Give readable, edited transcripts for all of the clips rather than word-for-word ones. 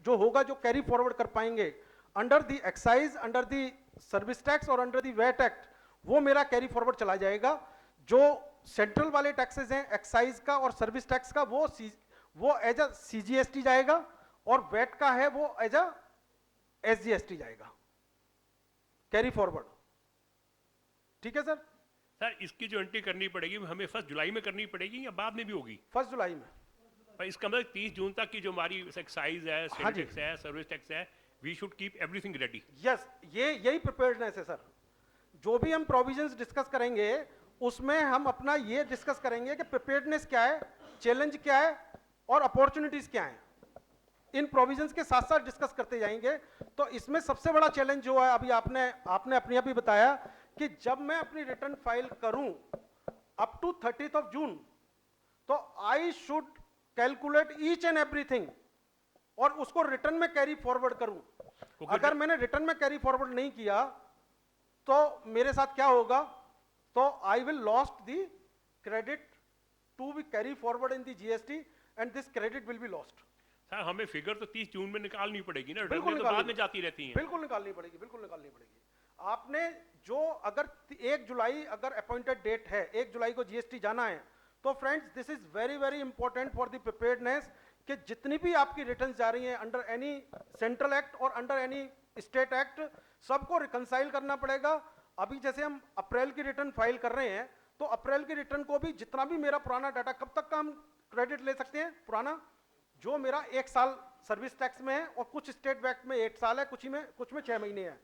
जो होगा, जो कैरी फॉरवर्ड कर पाएंगे under the excise, under the service tax और अंडर द वैट एक्ट, वो मेरा कैरी फॉरवर्ड चला जाएगा। जो सेंट्रल वाले टैक्सेस हैं एक्साइज का और सर्विस टैक्स का, वो एज अ सीजीएसटी जाएगा, और वैट का है वो एज अ एसजीएसटी जाएगा, कैरी फॉरवर्ड। ठीक है सर? सर इसकी जो एंट्री करनी पड़ेगी हमें 1 जुलाई में करनी पड़ेगी या बाद में भी होगी? 1 जुलाई में। पर इसका मतलब 30 जून तक की जो हमारी एक्साइज है, हाँ सेल जी। टैक्स है, सर्विस टैक्स है, we should keep everything ready. Yes, यही प्रिपेयर्डनेस है सर। जो भी हम प्रोविजंस डिस्कस करेंगे उसमें हम अपना ये डिस्कस करेंगे कि प्रिपेयर्डनेस क्या है, चैलेंज क्या है और अपॉर्चुनिटीज क्या हैं। इन प्रोविजंस के साथ साथ डिस्कस करते जाएंगे। तो इसमें सबसे बड़ा चैलेंज जो है, अभी आपने अपने आप ही बताया कि जब मैं अपनी रिटर्न फाइल करूं up to 30th of June, तो I should calculate each and everything और उसको रिटर्न में कैरी फॉरवर्ड करूं। अगर मैंने रिटर्न में कैरी फॉरवर्ड नहीं किया तो मेरे साथ क्या होगा? तो I will lost the credit to be carry forward in the GST and this credit will be lost. Sir हमें फिगर तो 30 जून में निकालनी पड़ेगी ना, बिल्कुल तो बाद में जाती रहती हैं। बिल्कुल निकालनी पड़ेगी, बिल्कुल निकालनी पड़ेगी। आपने जो अगर 1 जुलाई अगर अपॉइंटेड डेट है, 1 जुलाई को जीएसटी जाना है, तो friends this is very very important for the preparedness कि जितनी भी आपकी रिटर्न जा रही हैं अंडर एनी सेंट्रल एक्ट और अंडर एनी स्टेट एक्ट, सबको रिकंसाइल करना पड़ेगा। अभी जैसे हम अप्रैल की रिटर्न फाइल कर रहे हैं, तो अप्रैल की रिटर्न को भी जितना भी मेरा पुराना डाटा, कब तक का हम क्रेडिट ले सकते हैं पुराना? जो मेरा 1 साल सर्विस टैक्स में है और कुछ स्टेट वैट में 1 साल है, कुछ में 6 महीने है।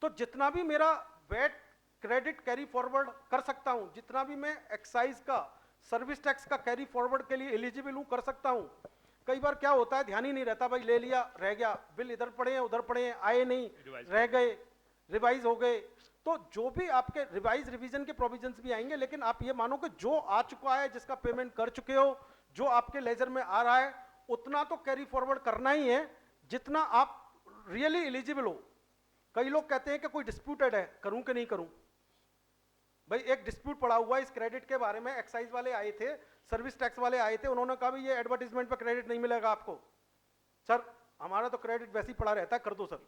तो जितना भी मेरा वैट क्रेडिट कैरी फॉरवर्ड कर सकता हूं, जितना भी मैं एक्साइज का, सर्विस टैक्स का कैरी फॉरवर्ड के लिए एलिजिबल हूं, कर सकता हूं। कई बार क्या होता है, ध्यान ही नहीं रहता, भाई ले लिया रह गया, बिल इधर पड़े हैं उधर पड़े हैं, आए नहीं, रह गए, रिवाइज हो गए। तो जो भी आपके रिवाइज रिवीजन के प्रोविजंस भी आएंगे, लेकिन आप ये मानो कि जो आ चुका है, जिसका पेमेंट कर चुके हो, जो आपके लेजर में आ रहा है, उतना तो कैरी फॉरवर्ड करना ही है जितना आप रियली एलिजिबल हो। कई लोग कहते हैं कि कोई डिस्प्यूटेड है, करूं कि नहीं करूं? भाई एक डिस्प्यूट पड़ा हुआ है इस क्रेडिट के बारे में, एक्साइज वाले आए थे, सर्विस टैक्स वाले आए थे, उन्होंने कहा भाई ये एडवर्टाइजमेंट पे क्रेडिट नहीं मिलेगा आपको। सर हमारा तो क्रेडिट वैसे ही पड़ा रहता है, कर दो सर,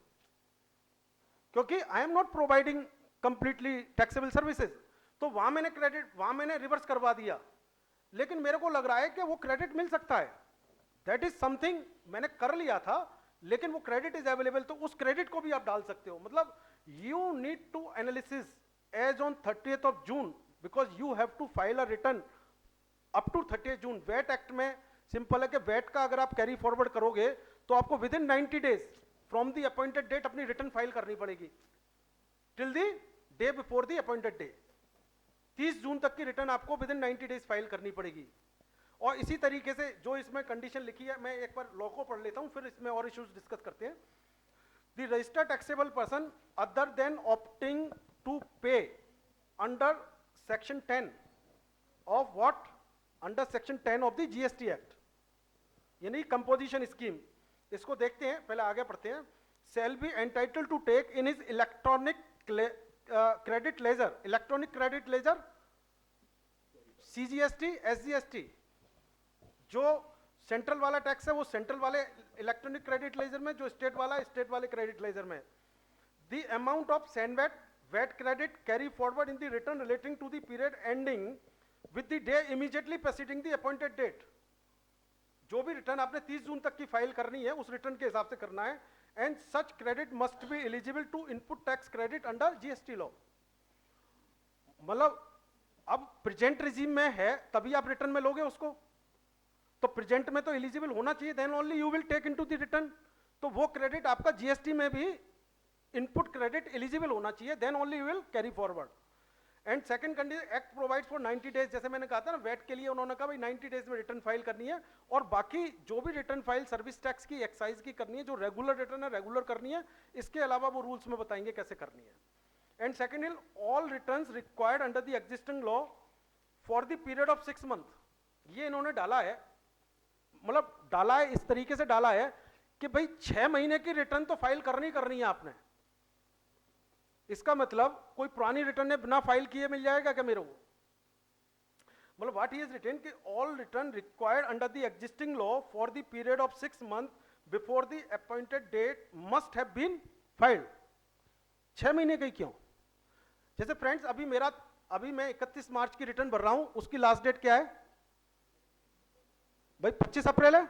क्योंकि I am not providing completely taxable services. तो वहां मैंने क्रेडिट, वहां मैंने रिवर्स करवा दिया, लेकिन मेरे को लग रहा है कि वो क्रेडिट मिल सकता है, दैट इज समथिंग मैंने कर लिया था, लेकिन वो क्रेडिट इज अवेलेबल, तो उस क्रेडिट को भी आप डाल सकते हो। मतलब you need to analysis as on 30th of June, because you have to file a return up to 30th June. VAT act में सिंपल है कि वैट का अगर आप कैरी फॉरवर्ड करोगे तो आपको within 90 days from the appointed date अपनी रिटर्न फाइल करनी पड़ेगी, till the day before the appointed day. 30 जून तक की रिटर्न आपको विद इन 90 डेज फाइल करनी पड़ेगी। और इसी तरीके से जो इसमें कंडीशन लिखी है, मैं एक बार लॉ को पढ़ लेता हूं, फिर इसमें और इश्यूज डिस्कस करते हैं। The registered taxable person other than opting to pay under section 10 of what, under section 10 of the GST act, यानी कंपोजिशन स्कीम। इसको देखते हैं, पहले आगे पढ़ते हैं। shall be entitled to take in his electronic credit ledger, electronic credit laser, CGST, SGST. जो central वाला टैक्स है वो सेंट्रल वाले इलेक्ट्रॉनिक क्रेडिट लेजर में, जो स्टेट वाला स्टेट वाले क्रेडिट लेजर में। The amount of CENVAT VAT credit carry forward in the return relating to the period ending with the day immediately preceding the appointed date. जो भी return आपने 30 जून तक की फाइल करनी है उस रिटर्न के हिसाब से करना है। And such credit must be eligible to input tax credit under GST law. मतलब अब प्रेजेंट रिजीम में है तभी आप रिटर्न में लोगे उसको, तो प्रेजेंट में तो एलिजिबल होना चाहिए, then only you will take into the return. तो वो क्रेडिट आपका जीएसटी में भी इनपुट क्रेडिट एलिजिबल होना चाहिए, then only you will carry forward. And second condition, act provides for 90 days, जैसे मैंने कहा था ना वैट के लिए उन्होंने कहा भाई 90 डेज में रिटर्न फाइल करनी है, और बाकी जो भी रिटर्न फाइल सर्विस टैक्स की, एक्साइज की करनी है, जो रेगुलर रिटर्न है रेगुलर करनी है, इसके अलावा वो रूल्स में बताएंगे कैसे करनी है। And second is all returns required under the existing law for the period of 6 month. ये इन्होंने डाला है, मतलब डाला है इस तरीके से डाला है कि भाई 6 महीने की रिटर्न तो फाइल करनी है आपने। इसका मतलब कोई पुरानी रिटर्न है बिना फाइल किए मिल जाएगा क्या मेरे को? मतलब व्हाट ही इज रिटन कि all return required under the existing law for the period of 6 month before the appointed date must have been filed. 6 महीने की क्यों? जैसे फ्रेंड्स अभी मैं 31 मार्च की रिटर्न भर रहा हूं, उसकी लास्ट डेट क्या है भाई? 25 अप्रैल है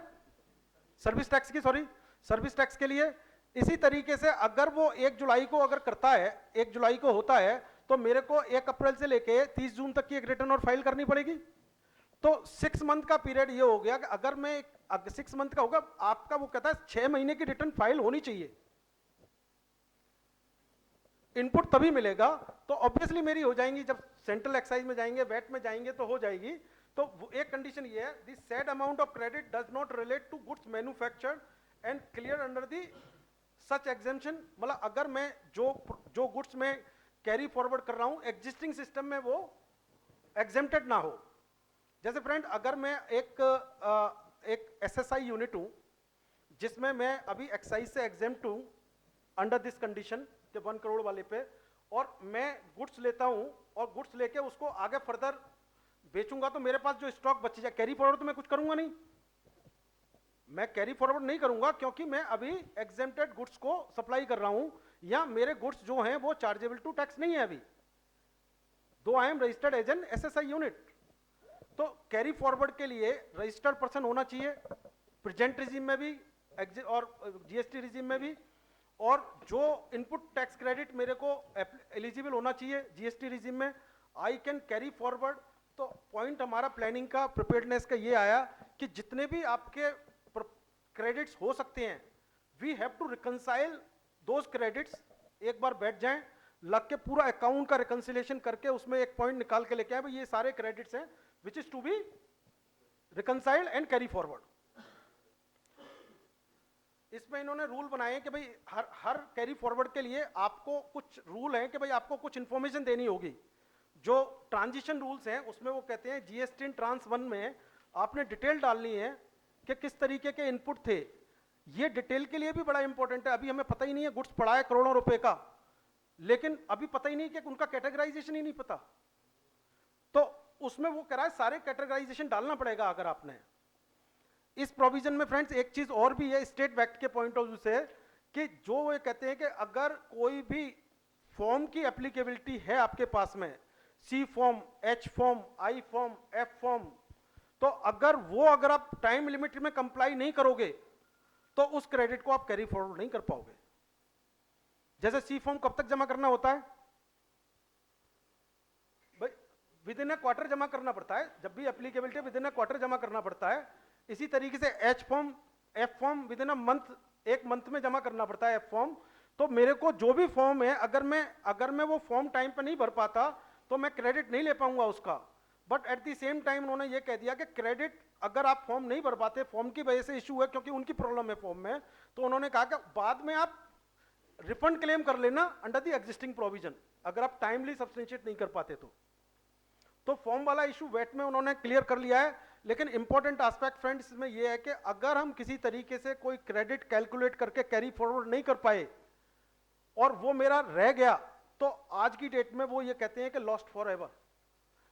सर्विस टैक्स की, सॉरी सर्विस टैक्स के लिए। इसी तरीके से अगर वो 1 जुलाई को अगर करता है, 1 जुलाई को होता है, तो मेरे को 1 अप्रैल से लेके 30 जून तक की एक रिटर्न और फाइल करनी पड़ेगी। तो 6 मंथ का पीरियड ये हो गया कि अगर मैं 6 मंथ का होगा, आपका वो कहता है 6 महीने की रिटर्न फाइल होनी चाहिए। इनपुट तभी मिलेगा, तो ऑब्वियसली मेरी हो जाएंगी, जब सेंट्रल एक्साइज में जाएंगे, वैट में जाएंगे तो हो जाएगी। तो एक कंडीशन ये है, the said amount of credit does not relate to goods manufactured and clear under the such exemption. मतलब अगर मैं जो गुड्स में कैरी फॉरवर्ड कर रहा हूं एग्जिस्टिंग सिस्टम में, वो एग्जेम्प्टेड ना हो। जैसे फ्रेंड अगर मैं एक एसएसआई यूनिट हूं जिसमें मैं अभी एक्साइज से एग्जेम्प्ट हूं अंडर दिस कंडीशन के 1 करोड़ वाले पे, और मैं गुड्स लेता हूं और गुड्स लेके उसको आगे फर्दर बेचूंगा, तो मेरे पास जो स्टॉक बच जाए, कैरी फॉरवर्ड तो मैं कुछ करूंगा नहीं, मैं कैरी फॉरवर्ड नहीं करूंगा, क्योंकि मैं अभी एग्जेम्प्टेड गुड्स को सप्लाई कर रहा हूं, या मेरे गुड्स जो हैं वो चार्जेबल टू टैक्स नहीं है अभी, though I am registered as an SSI unit. तो कैरी फॉरवर्ड के लिए रजिस्टर्ड पर्सन होना चाहिए, प्रेजेंट रिजीम में भी और जीएसटी रिजीम में भी, और जो इनपुट टैक्स क्रेडिट मेरे को एलिजिबल होना चाहिए जीएसटी रिजीम में, आई कैन कैरी फॉरवर्ड। तो पॉइंट हमारा प्लानिंग का, प्रिपेयर्डनेस का ये आया कि जितने भी आपके क्रेडिट्स हो सकते हैं, we have to reconcile those credits. एक बार बैठ जाएं, लग के पूरा अकाउंट का रिकंसिलेशन करके उसमें एक पॉइंट निकाल के लेके आए, भाई ये सारे क्रेडिट्स हैं which is to be reconciled and carry forward. इसमें इन्होंने रूल बनाए कि भाई हर कैरी फॉरवर्ड के लिए आपको कुछ रूल हैं कि भाई आपको कुछ इंफॉर्मेशन देनी होगी। जो ट्रांजिशन रूल्स हैं उसमें वो कहते हैं जीएसटी ट्रांस 1 में आपने डिटेल डालनी है कि किस तरीके के इनपुट थे। ये डिटेल के लिए भी बड़ा इंपॉर्टेंट है। अभी हमें पता ही नहीं है, गुड्स पड़ा है करोड़ों रुपए का, लेकिन अभी पता ही नहीं कि उनका कैटेगराइजेशन ही नहीं पता, तो उसमें वो कह रहा है सारे कैटेगराइजेशन डालना पड़ेगा। अगर आपने इस प्रोविजन में फ्रेंड्स एक चीज और भी है स्टेट वैक्ट के पॉइंट ऑफ व्यू से, कि जो वो कहते हैं कि अगर कोई भी फॉर्म की एप्लीकेबिलिटी है आपके पास में, C form, H form, I form, F form, तो अगर आप टाइम लिमिट में कंप्लाई नहीं करोगे तो उस क्रेडिट को आप कैरी फॉरवर्ड नहीं कर पाओगे। जैसे सी फॉर्म कब तक जमा करना होता है भाई? विद इन अ क्वार्टर जमा करना पड़ता है, जब भी applicability with in a quarter जमा करना पड़ता है। इसी तरीके से H form, F form with in a month, एक मंथ में जमा करना पड़ता है एफ फॉर्म। तो मेरे को जो भी फॉर्म है, अगर मैं वो फॉर्म टाइम पे नहीं भर पाता तो मैं क्रेडिट नहीं ले पाऊंगा उसका। But at the same time उन्होंने ये कह दिया कि क्रेडिट अगर आप फॉर्म नहीं भर पाते, फॉर्म की वजह से इशू है क्योंकि उनकी प्रॉब्लम है फॉर्म में, तो उन्होंने कहा कि बाद में आप रिफंड क्लेम कर लेना अंडर द एग्जिस्टिंग प्रोविजन, अगर आप टाइमली सब्सटेंशिएट नहीं कर पाते तो फॉर्म वाला इशू वेट में उन्होंने क्लियर कर लिया है। लेकिन इंपॉर्टेंट एस्पेक्ट फ्रेंड्स में ये है कि अगर हम किसी तरीके से कोई क्रेडिट कैलकुलेट करके कैरी फॉरवर्ड नहीं कर पाए और वो मेरा रह गया, तो आज की डेट में वो ये कहते हैं कि लॉस्ट फॉर एवर।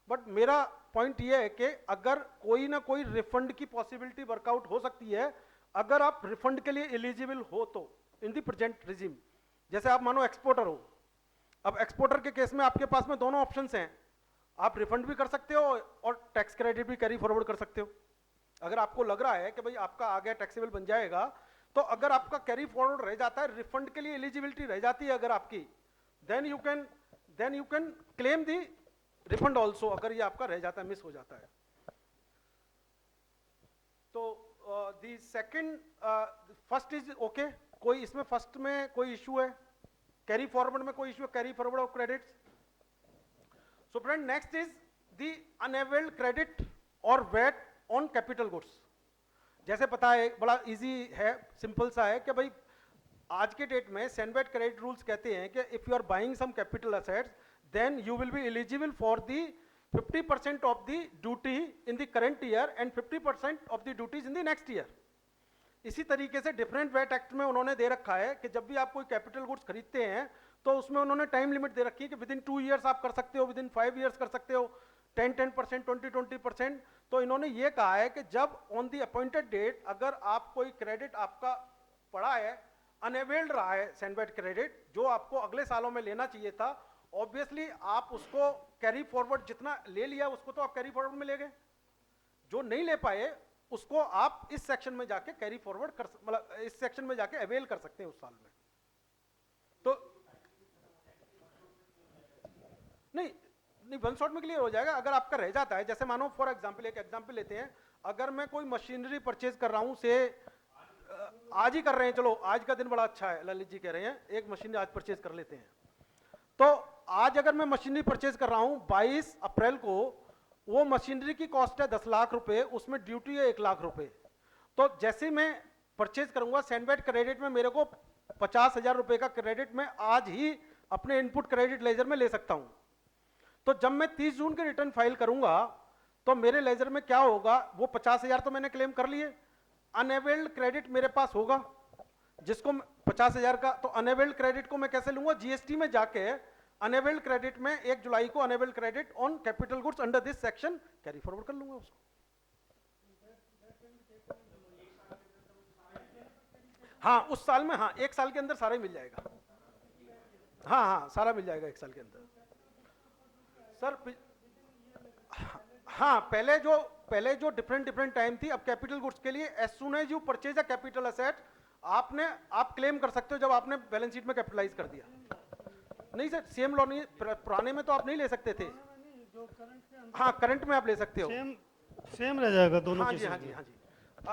बट मेरा पॉइंट ये है कि अगर कोई ना कोई रिफंड की पॉसिबिलिटी वर्कआउट हो सकती है अगर आप रिफंड के लिए एलिजिबल हो तो, इन दी प्रेजेंट रिजीम। जैसे आप मानो एक्सपोर्टर हो, अब एक्सपोर्टर के केस में आपके पास में दोनों ऑप्शंस हैं, आप रिफंड भी कर सकते हो और टैक्स क्रेडिट भी कैरी फॉरवर्ड कर सकते हो। अगर आपको लग रहा है कि भाई आपका आगे टैक्सेबल बन जाएगा, तो अगर आपका कैरी फॉरवर्ड रह जाता है, रिफंड के लिए एलिजिबिलिटी रह जाती है अगर आपकी, then you can claim the refund also, अगर ये आपका रह जाता है, मिस हो जाता है। तो the second, first is okay, कोई इसमें फर्स्ट में कोई इशू है, कैरी फॉरवर्ड में कोई इशू है, carry forward of credits. So friend next is the unavailed credit और वेट ऑन कैपिटल गुड्स। जैसे पता है, बड़ा इजी है, सिंपल सा है कि भाई आज के डेट में सैनवेट क्रेडिट रूल्स कहते हैं कि if you are buying some capital assets then you will be eligible for the 50% of the duty in the current year and 50% of the duties in the next year। इसी तरीके से different VAT act में उन्होंने दे रखा है कि जब भी आप कोई कैपिटल गुड्स खरीदते हैं तो उसमें उन्होंने टाइम लिमिट दे रखी है कि विद इन 2 ईयर्स आप कर सकते हो, विद इन 5 ईयर्स कर सकते हो, 10%, 20%। तो इन्होंने ये कहा है कि जब ऑन दी अपॉइंटेड डेट अगर आप कोई क्रेडिट आपका पड़ा है, अनअवेल्ड रहा है सैंडबैग क्रेडिट, जो आपको अगले सालों में लेना चाहिए था, ऑब्वियसली आप उसको कैरी फॉरवर्ड जितना ले लिया उसको तो आप कैरी फॉरवर्ड में ले गए, जो नहीं ले पाए उसको आप इस सेक्शन में जाके कैरी फॉरवर्ड कर, मतलब इस सेक्शन में जाके अवेल कर सकते हैं उस साल में। तो नहीं वन शॉट में क्लियर हो जाएगा। अगर आपका रह जाता है, जैसे मानो फॉर एग्जांपल, एक एग्जांपल लेते हैं, अगर मैं कोई मशीनरी परचेज कर रहा हूं से आज ही कर रहे हैं, चलो आज का दिन बड़ा अच्छा है, ललित जी कह रहे हैं एक मशीनरी आज परचेज कर लेते हैं, तो आज अगर मैं मशीनरी परचेज कर रहा हूं 22 अप्रैल को, वो मशीनरी की कॉस्ट है 10 लाख रुपए, उसमें ड्यूटी है 1 लाख रुपए, तो जैसे मैं परचेज करूंगा सैंडबैग क्रेडिट में मेरे को 50,000 रुपए का क्रेडिट मैं आज ही अपने इनपुट क्रेडिट लेजर में ले सकता हूं। तो जब मैं 30 जून के रिटर्न फाइल करूंगा तो मेरे लेजर में क्या होगा, वो 50,000 तो मैंने क्लेम कर लिए, अनअवेल्ड क्रेडिट मेरे पास होगा जिसको 50,000 का, तो अनअवेल्ड क्रेडिट को मैं कैसे लूंगा, जीएसटी में जाके अनअवेल्ड क्रेडिट में 1 जुलाई को unavailed credit on capital goods under this section carry forward कर लूंगा उसको। हाँ उस साल में, हाँ 1 साल के अंदर सारा ही मिल जाएगा, हाँ सारा मिल जाएगा 1 साल के अंदर सर। हाँ पहले जो डिफरेंट टाइम थी, अब कैपिटल गुड्स के लिए as soon as you purchase a capital asset आप क्लेम कर सकते हो जब आपने बैलेंस शीट में कैपिटलाइज कर दिया। नहीं सर सेम लॉ नहीं, पुराने में तो आप नहीं ले सकते थे, हाँ करंट में आप ले सकते हो, सेम रह जाएगा दोनों। हाँ जी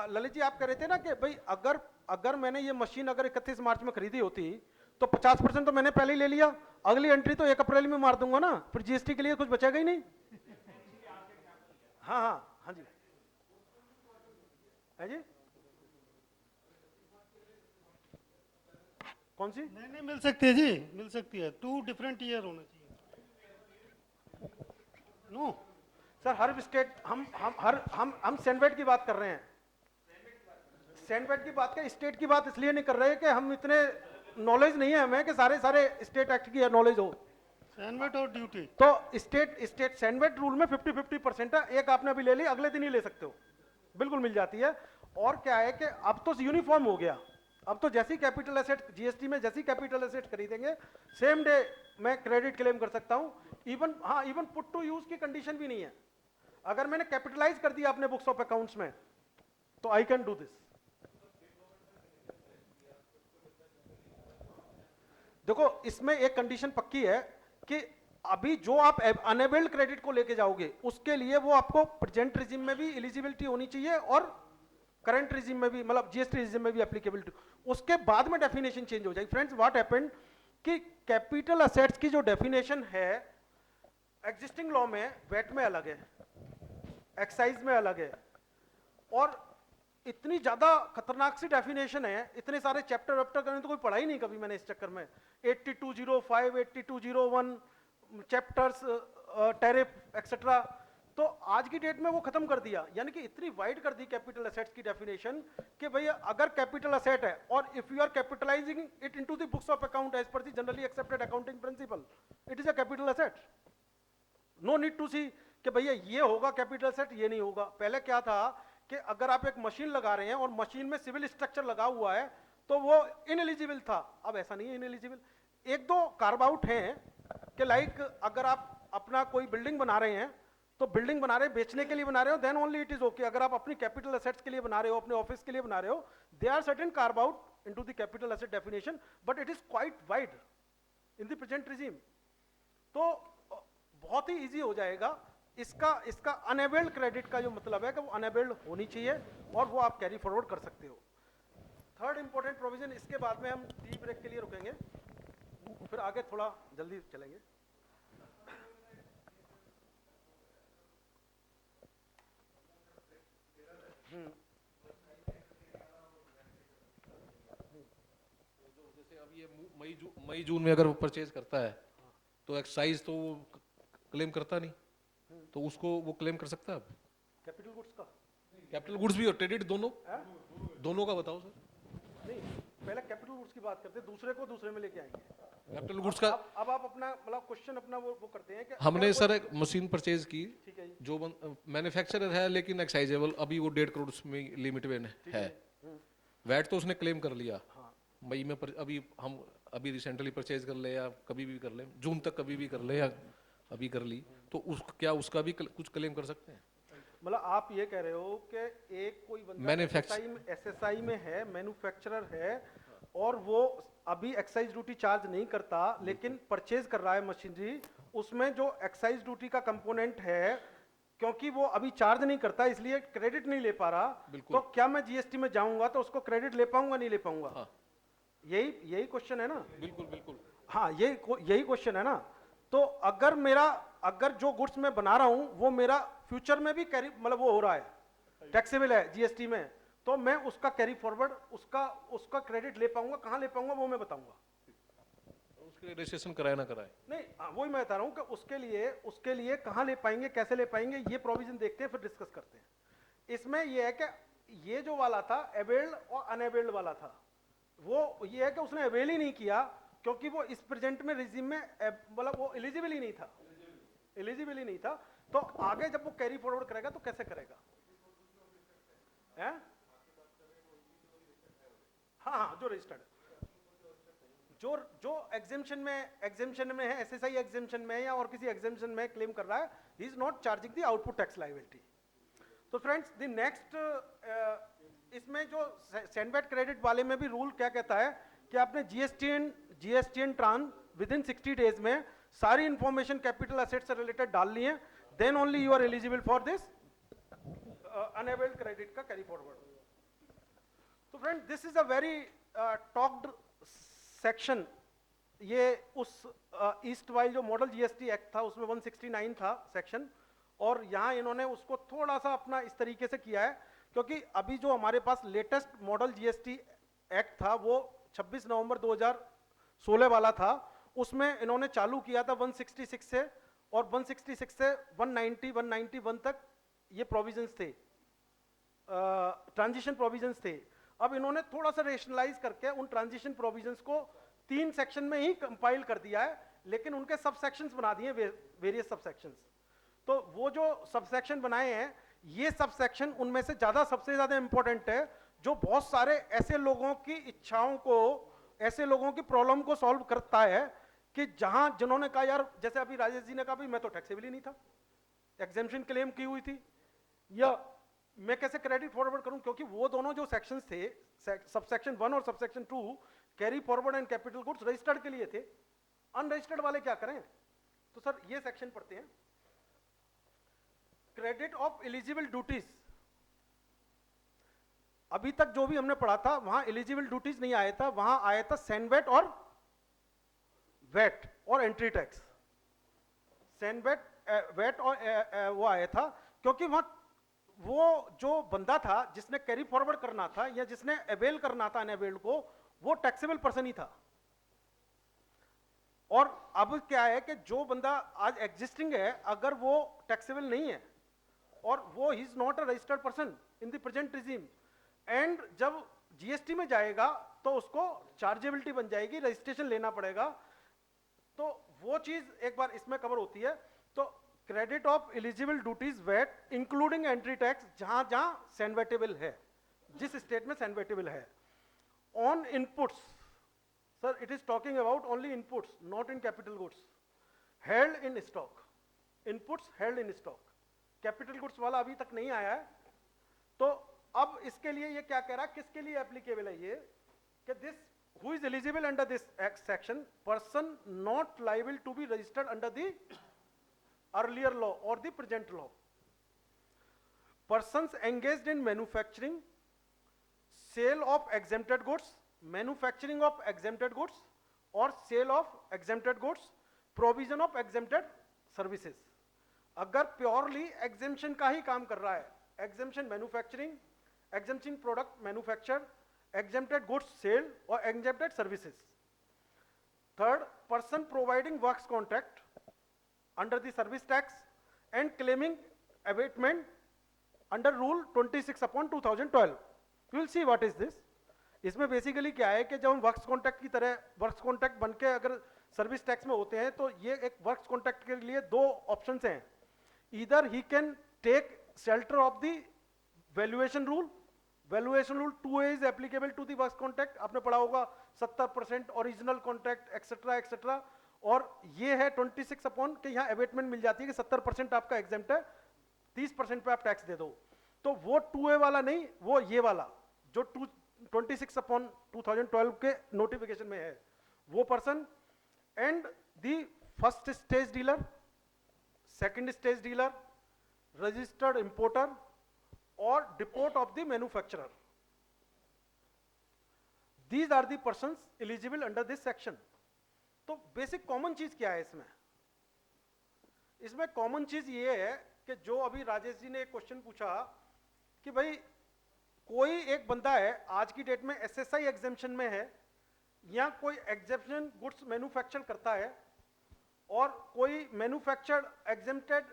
ललित जी आप कह रहे थे ना कि भाई अगर मैंने ये मशीन अगर 31 मार्च में खरीदी होती तो 50% तो मैंने पहले ही ले लिया, अगली एंट्री तो 1 अप्रैल में मार दूंगा ना, फिर जीएसटी के लिए कुछ बचेगा ही नहीं। हाँ जी है जी, कौन सी? नहीं मिल सकती है जी, मिल सकती है, 2 डिफरेंट ईयर होना चाहिए। नो सर हर स्टेट हम सैंडबैग की बात कर रहे हैं, सैंडबैग की बात स्टेट की बात इसलिए नहीं कर रहे कि हम इतने नॉलेज नहीं है हमें कि सारे स्टेट एक्ट की नॉलेज हो। सैंडबैग और ड्यूटी तो स्टेट सैंडबैग रूल में 50-50% है, एक आपने अभी ले ली अगले दिन ही ले सकते हो, बिल्कुल मिल जाती है। और क्या है कि अब तो यूनिफॉर्म हो गया, अब तो जैसी कैपिटल एसेट जीएसटी में जैसी कैपिटल एसेट खरीदेंगे सेम डे मैं क्रेडिट क्लेम कर सकता हूं, इवन पुट टू यूज की कंडीशन भी नहीं है। अगर मैंने कैपिटलाइज कर दिया अपने बुक्स ऑफ अकाउंट्स में तो आई कैन डू दिस। देखो इसमें एक कंडीशन पक्की है कि अभी जो आप अनेबल्ड क्रेडिट को लेके जाओगे उसके लिए वो आपको प्रेजेंट रिजिम में भी एलिजिबिलिटी होनी चाहिए और करंट रिजिम में भी, मतलब जीएसटी रिजिम में भी एप्लीकेबिलिटी, उसके बाद में डेफिनेशन चेंज हो जाएगी। फ्रेंड्स व्हाट हैपेंड कि कैपिटल असेट्स की जो डेफिनेशन है एग्जिस्टिंग लॉ में वेट में अलग है, एक्साइज में अलग है, और इतनी ज्यादा खतरनाक सी डेफिनेशन है, इतने सारे चैप्टर वेप्टर करने तो कोई पढ़ा ही नहीं कभी मैंने इस चक्कर में। 8205 8201 चैप्टर्स, टैरिफ एक्सेट्रा, तो आज की डेट में वो खत्म कर दिया, यानी कि इतनी वाइड कर दी कैपिटल एसेट्स की डेफिनेशन कि भैया अगर कैपिटल एसेट है और if you are capitalising it into the books of account as per the generally accepted accounting principle, it is a capital asset. No need to see कि भैया ये होगा कैपिटल एसेट ये नहीं होगा। पहले क्या था कि अगर आप एक मशीन लगा रहे हैं और मशीन में सिविल स्ट्रक्चर लगा हुआ है तो वो इनएलिजिबल था, अब ऐसा नहीं है इनएलिजिबल। एक दो कार्व आउट हैं कि लाइक अगर आप अपना कोई बिल्डिंग बना रहे हैं तो बिल्डिंग बना रहे हैं बेचने के लिए बना रहे हो then only it is okay. अगर आप अपनी कैपिटल एसेट्स के लिए बना रहे हो, अपने ऑफिस के लिए बना रहे हो, they are certain carve out into the capital asset definition, but it is quite wide in the present regime. तो बहुत ही इजी हो जाएगा। इसका अनेबल्ड क्रेडिट का जो मतलब है कि वो अनेबल्ड होनी चाहिए और वो आप कैरी फॉरवर्ड कर सकते हो। थर्ड इंपॉर्टेंट प्रोविजन, इसके बाद में हम टी ब्रेक के लिए रुकेंगे, फिर आगे थोड़ा जल्दी चलेंगे। जैसे अब ये मई जून में अगर वो परचेज करता है तो एक्साइज तो वो क्लेम करता नहीं, तो उसको वो क्लेम कर सकता है। अब कैपिटल गुड्स का, कैपिटल गुड्स भी और क्रेडिट दोनों का बताओ सर। नहीं पहले कैपिटल गुड्स की बात करते हैं, दूसरे को दूसरे में लेके आएंगे। कैपिटल गुड्स का अब आप अपना मतलब क्वेश्चन अपना वो करते हैं कि हमने सर एक मशीन परचेज की, ठीक है जी, जो मैन्युफैक्चरर है लेकिन एक्साइजेबल, अभी वो 1.5 करोड़ में लिमिट में है, वैट तो उसने क्लेम कर लिया हाँ मई में अभी हम अभी रिसेंटली परचेज कर ले या कभी भी कर ले, जून तक कभी भी कर ले या अभी कर ली, तो क्या उसका भी कुछ क्लेम कर सकते हैं? मतलब आप ये कह रहे हो कि एक कोई बंदा एसएसआई में है, मैन्युफैक्चरर है, और वो अभी एक्साइज ड्यूटी चार्ज नहीं करता, लेकिन परचेज कर रहा है मशीनरी, उसमें जो एक्साइज ड्यूटी का कंपोनेंट है, क्योंकि वो अभी चार्ज नहीं करता इसलिए क्रेडिट नहीं ले पा रहा, तो क्या मैं जीएसटी में जाऊंगा तो उसको क्रेडिट ले पाऊंगा, नहीं ले पाऊंगा? हाँ। यही क्वेश्चन है ना? बिल्कुल बिल्कुल। हाँ, यही क्वेश्चन है ना? तो अगर जो गुड्स मैं बना रहा हूं वो मेरा फ्यूचर में भी कैरी, मतलब वो हो रहा है, टैक्सेबल है जीएसटी में, तो मैं उसका कैरी फॉरवर्ड, उसका क्रेडिट ले पाऊंगा, कहां ले पाऊंगा वो मैं बताऊंगा। उसके लिए रजिस्ट्रेशन कराए ना कराए? नहीं, वही मैं बता रहा हूं कि उसके लिए कहां ले पाएंगे, कैसे ले पाएंगे, ये प्रोविजन देखते हैं, फिर डिस्कस करते हैं। इसमें ये है कि ये जो वाला था अवेल्ड और अनअवेल्ड वाला था, वो ये है कि उसने अवेल ही नहीं किया, क्योंकि वो इस प्रेजेंट में रिजीम में मतलब वो एलिजिबल ही नहीं था, तो आगे जब वो कैरी फॉरवर्ड करेगा तो कैसे करेगा? हैं? हाँ, जो रजिस्टर्ड, जो एग्जेम्पशन में है, एसएसआई एग्जेम्पशन में या और किसी एग्जेम्पशन में क्लेम कर रहा है, he is not charging the output tax liability. तो फ्रेंड्स, द नेक्स्ट, इसमें जो सेंडबैट क्रेडिट वाले में भी रूल क्या कहता है कि आपने GST and trans within 60 days में सारी इंफॉर्मेशन कैपिटल एसेट से रिलेटेड डाल ली है, then only you are eligible for this unavailed credit का कैरी फॉरवर्ड। तो friend, this is a very talked section. ये उस ईस्ट वाइल जो मॉडल जीएसटी एक्ट था उसमें 169 था सेक्शन, और यहाँ इन्होंने उसको थोड़ा सा अपना इस तरीके से किया है, क्योंकि अभी जो हमारे पास लेटेस्ट मॉडल जीएसटी एक्ट था वो 26 नवंबर 2016 वाला था, उसमें इन्होंने चालू किया था 166 से, और 166 से 190 191 तक ये प्रोविजंस थे, ट्रांजिशन प्रोविजंस थे। अब इन्होंने थोड़ा सा रेशनलाइज करके उन ट्रांजिशन प्रोविजंस को 3 सेक्शन में ही कंपाइल कर दिया है, लेकिन उनके सब सेक्शंस बना दिए, वेरियस सब सेक्शंस। तो वो जो सब सेक्शन बनाए हैं, ये सब सेक्शन उनमें से सबसे ज्यादा इंपॉर्टेंट है, जो बहुत सारे ऐसे लोगों की इच्छाओं को, ऐसे लोगों की प्रॉब्लम को सॉल्व करता है, कि जिन्होंने कहा यार, जैसे अभी राजेश जी ने कहा, भाई मैं तो टैक्सेबल ही नहीं था, एग्जेम्पशन क्लेम की हुई थी, या मैं कैसे क्रेडिट फॉरवर्ड करूं, क्योंकि वो दोनों जो सेक्शंस थे, सबसेक्शन 1 और subsection 2, carry forward and capital goods registered के लिए थे। अनरजिस्टर्ड वाले क्या करें? तो सर ये सेक्शन पढ़ते हैं, क्रेडिट ऑफ एलिजिबल ड्यूटीज। अभी तक जो भी हमने पढ़ा था वहां एलिजिबल ड्यूटीज नहीं आया था, वहां आया था सैंडबैट और वेट और एंट्री टैक्स। सैंडबैट, वेट और वो आया था, क्योंकि वहां वो जो बंदा था जिसने कैरी फॉरवर्ड करना था या जिसने अवेल करना था अनअवेल्ड को, वो टैक्सेबल पर्सन ही था। और अब क्या है कि जो बंदा आज एग्जिस्टिंग है, अगर वो टैक्सेबल नहीं है और वो he is not a registered person in the present regime, and जब जीएसटी में जाएगा तो उसको चार्जेबिलिटी बन जाएगी, रजिस्ट्रेशन लेना पड़ेगा, तो वो चीज एक बार इसमें कवर होती है। तो credit of eligible duties VAT including entry tax, जहां जहां सैंडवेटेबल है, जिस स्टेट में सैंडवेटेबल है। On inputs, sir it is talking about only inputs, not in capital goods held in stock. Inputs held in stock, capital goods वाला अभी तक नहीं आया है। तो अब इसके लिए ये क्या कह रहा है, किसके लिए एप्लीकेबल है ये, कि this who is eligible under this section, person not liable to be registered under the earlier law or the present law, persons engaged in manufacturing, sale of exempted goods, manufacturing of exempted goods or sale of exempted goods, provision of exempted services। अगर purely exemption का ही काम कर रहा है, exemption manufacturing, exemption product manufacture, exempted goods sale or exempted services। Third, person providing works contract under the service tax and claiming abatement under rule 26/2012। You will see what is this। इसमें basically क्या है कि जब हम works contract की तरह works contract बन के अगर सर्विस टैक्स में होते हैं, तो ये एक वर्क्स कॉन्ट्रैक्ट के लिए 2 ऑप्शंस हैं, either he can take shelter of the valuation rule, valuation rule 2A is applicable to the works contract, आपने पढ़ा होगा 70% ओरिजिनल कॉन्ट्रैक्ट एक्सेट्रा एक्सेट्रा। और ये है 26 अपॉन के यहाँ एवेटमेंट मिल जाती है कि 70% आपका एग्जेम्प्ट है, 30% पे आप टैक्स दे दो। तो वो 2A वाला नहीं, वो ये वाला जो 26 अपॉन 2012 के नोटिफिकेशन में है, वो person and the first stage dealer, second stage dealer, registered importer और depot of the manufacturer, these are the persons eligible under this section. तो बेसिक कॉमन चीज क्या है इसमें? इसमें कॉमन चीज ये है कि जो अभी राजेश जी ने एक क्वेश्चन पूछा कि भाई कोई एक बंदा है आज की डेट में एसएसआई एग्जेम्पशन में है या कोई एग्जेम्पशन गुड्स मैन्युफैक्चर करता है और कोई मैन्युफैक्चर्ड एग्जेम्प्टेड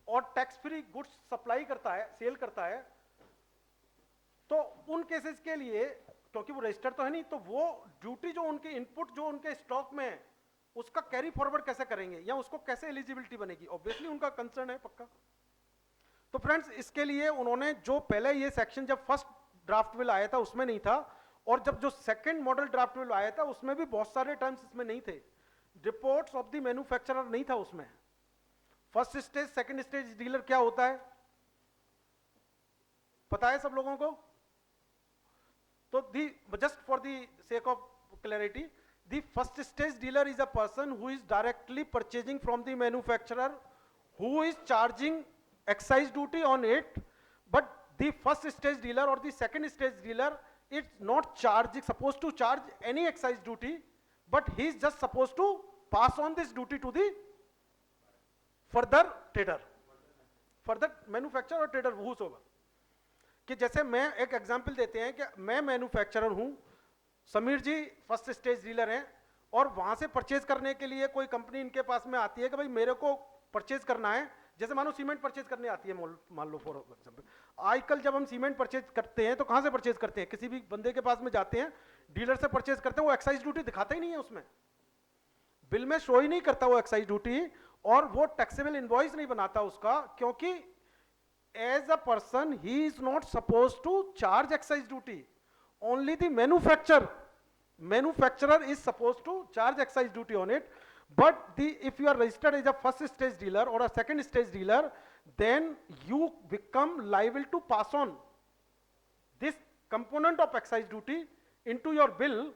और टैक्स फ्री गुड्स सप्लाई करता है, सेल करता है, तो उन केसेस के लिए क्योंकि वो रजिस्टर तो है नहीं, तो वो ड्यूटी जो उनके इनपुट जो उनके स्टॉक में है उसका कैरी फॉरवर्ड कैसे करेंगे या उसको कैसे एलिजिबिलिटी बनेगी, ऑब्वियसली उनका कंसर्न है पक्का। तो फ्रेंड्स इसके लिए उन्होंने जो पहले ये सेक्शन जब फर्स्ट ड्राफ्ट बिल आया था उसमें नहीं था, और जब जो सेकंड मॉडल ड्राफ्ट बिल आया था उसमें भी बहुत सारे टर्म्स इसमें नहीं थे, रिपोर्ट्स ऑफ द मैन्युफैक्चरर नहीं था उसमें। First stage second stage dealer क्या होता है पता है सब लोगों को? तो just for the sake of clarity, the first stage dealer is a person who is directly purchasing from the manufacturer, who is charging excise duty on it, but the first stage dealer or the second stage dealer is not supposed to charge any excise duty, but he is just supposed to pass on this duty to the further trader, further manufacturer or trader whosoever। कि जैसे मैं एक example देते हैं कि मैं manufacturer हूं, समीर जी first stage dealer हैं, और वहां से परचेज करने के लिए कोई कंपनी इनके पास में आती है कि भाई मेरे को परचेज करना है, जैसे मानो सीमेंट परचेज करने आती है, मान लो फॉर एग्जांपल आजकल जब हम सीमेंट परचेज करते हैं तो कहां से परचेज करते हैं? किसी भी बंदे के पास में जाते हैं, डीलर से परचेज करते हैं, वो एक्साइज ड्यूटी दिखाता ही नहीं है, उसमें बिल में शो ही नहीं करता वो एक्साइज ड्यूटी, और वो टैक्सेबल इनवॉइस नहीं बनाता उसका, क्योंकि as a person he is not supposed to charge excise duty, only the manufacturer is supposed to charge excise duty on it, but if you are registered as a first stage dealer or a second stage dealer, then you become liable to pass on this component of excise duty into your bill,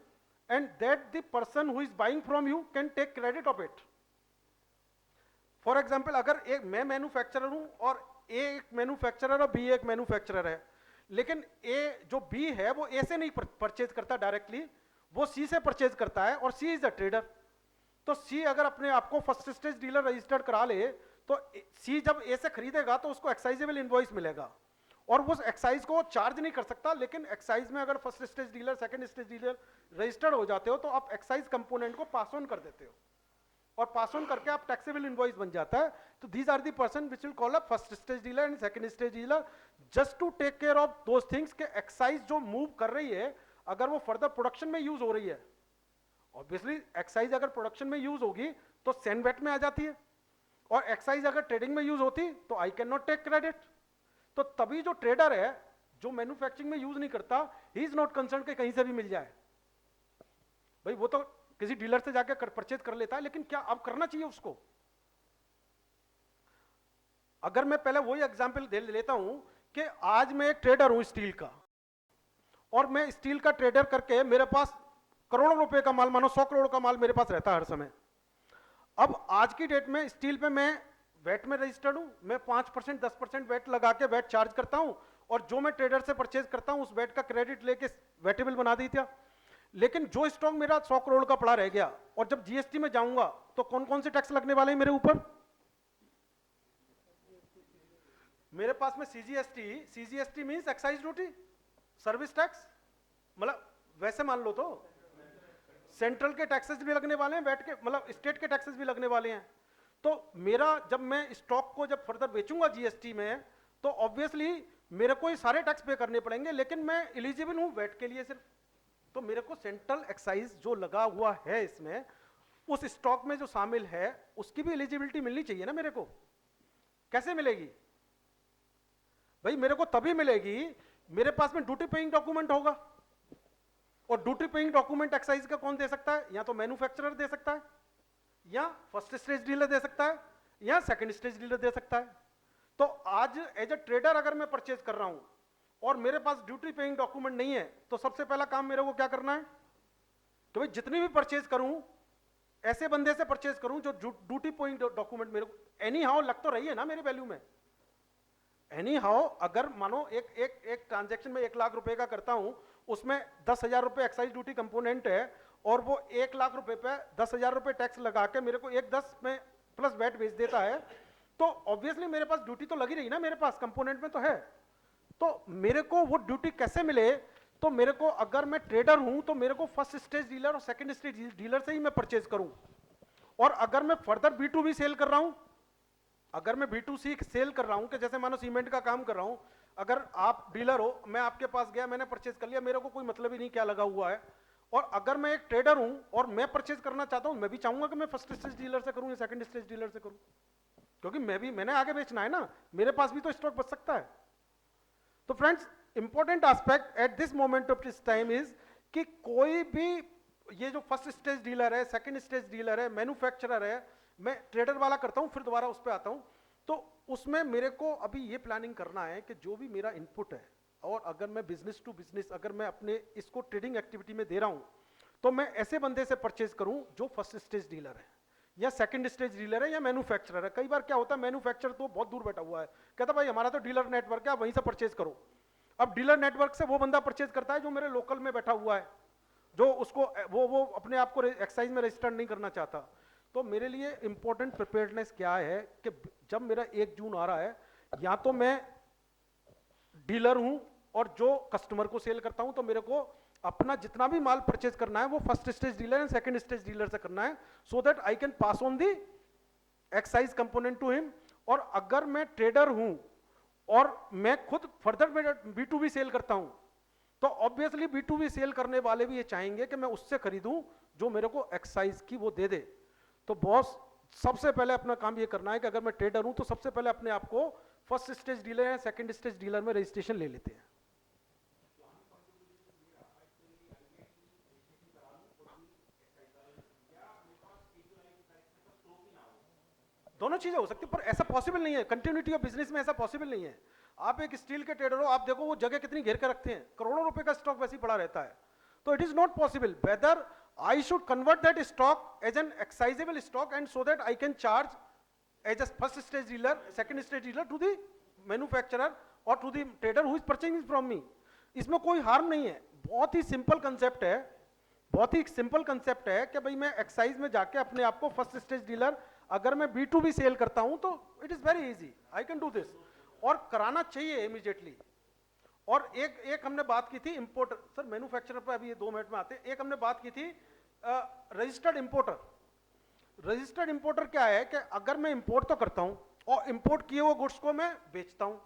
and that the person who is buying from you can take credit of it। For example अगर एक मैं manufacturer हूं और ए एक manufacturer और B एक manufacturer है, लेकिन ए जो बी है वो ए से नहीं परचेज करता डायरेक्टली, वो सी से परचेज करता है, और सी इज अ ट्रेडर। तो सी अगर अपने आप को फर्स्ट स्टेज डीलर रजिस्टर्ड करा ले, तो सी जब ए से खरीदेगा तो उसको एक्साइजेबल इनवॉइस मिलेगा, और वो एक्साइज को चार्ज नहीं कर सकता, लेकिन एक्साइज में अगर first stage dealer second stage dealer registered हो जाते हो तो आप एक्साइज कंपोनेंट को पास ऑन कर देते हो, और पास ऑन करके आप टैक्सेबल इनवॉइस बन जाता है। तो these are the person which will call a first stage dealer and second stage dealer, just to take care of those things के एक्साइज जो मूव कर रही है अगर वो फर्दर प्रोडक्शन में यूज हो रही है, ऑब्वियसली एक्साइज अगर प्रोडक्शन में यूज होगी तो सेनवेट में आ जाती है, और एक्साइज अगर ट्रेडिंग में यूज होती तो I cannot take credit. तो तभी जो ट्रेडर है जो मैन्युफैक्चरिंग में यूज नहीं करता, ही इज नॉट कंसर्न कि कहीं से भी मिल जाए, भाई वो तो किसी डीलर से जाकर परचेज कर लेता है, लेकिन क्या अब करना चाहिए उसको? अगर मैं पहले वही एग्जांपल दे लेता हूं कि आज मैं एक ट्रेडर हूं स्टील का, और मैं स्टील का ट्रेडर करके मेरे पास करोड़ों रुपए का माल, मानो 100 करोड़ का माल मेरे पास रहता है हर समय। अब आज की डेट में स्टील पे मैं वैट में रजिस्टर्ड हूं, मैं 5% 10% वैट लगा के वैट चार्ज करता हूं, और जो मैं ट्रेडर से परचेज करता हूं उस वैट का क्रेडिट लेके वैटेबल बना दी था। लेकिन जो स्टॉक मेरा 100 करोड़ का पड़ा रह गया, और जब जीएसटी में जाऊंगा तो कौन कौन से टैक्स लगने वाले हैं मेरे ऊपर? मेरे पास में CGST means excise duty, service tax, मतलब वैसे मान लो तो सेंट्रल के टैक्सेस भी लगने वाले हैं, वैट के मतलब स्टेट के टैक्सेस भी लगने वाले हैं। तो मेरा जब मैं स्टॉक को जब फर्दर बेचूंगा जीएसटी में, तो ऑब्वियसली मेरे को ये सारे टैक्स पे करने पड़ेंगे, लेकिन मैं एलिजिबल हूं वैट के लिए सिर्फ। तो मेरे को सेंट्रल एक्साइज जो लगा हुआ है इसमें, उस स्टॉक में जो शामिल है उसकी भी एलिजिबिलिटी मिलनी चाहिए ना मेरे को। कैसे मिलेगी भाई? मेरे को तभी मिलेगी मेरे पास में ड्यूटी पेइंग डॉक्यूमेंट होगा, और ड्यूटी पेइंग डॉक्यूमेंट एक्साइज का कौन दे सकता है? या तो मैन्युफैक्चरर दे सकता है, या फर्स्ट स्टेज डीलर दे सकता है, या सेकंड स्टेज डीलर दे सकता है। तो आज एज अ ट्रेडर अगर मैं परचेज कर रहा हूं और मेरे पास ड्यूटी पेइंग डॉक्यूमेंट नहीं है, तो सबसे पहला काम मेरे को क्या करना है कि भाई जितनी भी परचेज करूं ऐसे बंदे से परचेज करूं जो ड्यूटी पेइंग डॉक्यूमेंट मेरे को एनी हाउ लग तो रही है ना मेरे वैल्यू में। एनी हाउ अगर मानो एक ट्रांजैक्शन में 1 लाख रुपए का करता हूं, उसमें 10,000 रुपए एक्साइज ड्यूटी कंपोनेंट है, और वो 1 लाख रुपए पे 10,000 रुपए टैक्स लगा के मेरे को 1,10 में प्लस वैट बेच देता है, तो ऑब्वियसली मेरे पास ड्यूटी तो लगी रही ना, मेरे पास कंपोनेंट में तो है। तो मेरे को वो ड्यूटी कैसे मिले? तो मेरे को, अगर मैं ट्रेडर हूं तो मेरे को फर्स्ट स्टेज डीलर और सेकंड स्टेज डीलर से ही मैं परचेज करूं। और अगर मैं फर्दर B2B सेल कर रहा हूं, अगर मैं B2C सेल कर रहा हूं कि जैसे मानो सीमेंट का काम कर रहा हूं, अगर आप डीलर हो, मैं आपके पास गया, मैंने परचेज कर लिया, मेरे को कोई मतलब ही नहीं क्या लगा हुआ है। और अगर मैं एक ट्रेडर हूं और मैं परचेज करना चाहता हूं, मैं भी चाहूंगा कि मैं फर्स्ट स्टेज डीलर से करूं या सेकंड स्टेज डीलर से करूं, क्योंकि मैंने आगे बेचना है ना, मेरे पास भी तो स्टॉक बच सकता है। तो friends, important aspect at this moment of this time is कि कोई भी ये जो फर्स्ट स्टेज डीलर है, सेकंड स्टेज डीलर है, मैन्युफैक्चरर है, मैं ट्रेडर वाला करता हूं, फिर दोबारा उस पर आता हूं। तो उसमें मेरे को अभी ये प्लानिंग करना है कि जो भी मेरा इनपुट है, और अगर मैं बिजनेस टू बिजनेस अगर मैं अपने इसको ट्रेडिंग एक्टिविटी में दे रहा हूं, तो मैं ऐसे बंदे से परचेज करूं जो फर्स्ट स्टेज डीलर है या सेकंड स्टेज डीलर है या मैन्युफैक्चरर है। कई बार क्या होता है, मैन्युफैक्चरर तो बहुत दूर बैठा हुआ है, कहता भाई हमारा तो डीलर नेटवर्क है, आप वहीं से परचेज करो। अब डीलर नेटवर्क से वो बंदा परचेज करता है जो मेरे लोकल में बैठा हुआ है, जो उसको वो अपने आप को एक्साइज में रजिस्टर नहीं करना चाहता। तो मेरे लिए इंपॉर्टेंट प्रिपेयर्डनेस क्या है कि जब मेरा 1 जून आ रहा है, या तो मैं डीलर हूं और जो कस्टमर को सेल करता हूं, तो मेरे को अपना जितना भी माल परचेज करना है वो first stage dealer and second stage dealer से करना है, so that I can pass on the excise component to him. और अगर मैं ट्रेडर हूं और मैं खुद फर्दर B2B सेल करता हूं, तो ऑब्वियसली B2B सेल करने वाले भी ये चाहेंगे कि मैं उससे खरीदूं जो मेरे को एक्साइज की वो दे दे। तो बॉस, सबसे पहले अपना काम ये करना है कि अगर मैं ट्रेडर हूं तो सबसे पहले अपने आप को फर्स्ट स्टेज डीलर या सेकंड स्टेज डीलर में रजिस्ट्रेशन ले लेते हैं। दोनों चीजें हो सकती है, पर ऐसा पॉसिबल नहीं है, कंटिन्यूटी ऑफ बिजनेस में ऐसा पॉसिबल नहीं है। आप एक स्टील के ट्रेडर हो, आप देखो वो जगह कितनी घेर के रखते हैं, करोड़ों रुपए का स्टॉक वैसे ही पड़ा रहता है। तो it is not possible. Whether I should convert that stock as an excisable stock and so that I can charge as a first stage dealer, second stage dealer to the manufacturer और to the trader who is purchasing from me. इसमें कोई harm नहीं है, बहुत ही simple concept है, बहुत ही simple concept है कि भाई मैं एक्साइज में जाके अपने आप को फर्स्ट स्टेज डीलर, अगर मैं B2B सेल करता हूं तो it is very easy, I can do this, और कराना चाहिए इमीडिएटली। और एक हमने बात की थी इंपोर्टर, सर मैन्युफैक्चरर पे अभी ये 2 मिनट में आते हैं। एक हमने बात की थी रजिस्टर्ड इंपोर्टर। रजिस्टर्ड इंपोर्टर क्या है कि अगर मैं इंपोर्ट तो करता हूं और इंपोर्ट किए हुए गुड्स को मैं बेचता हूं,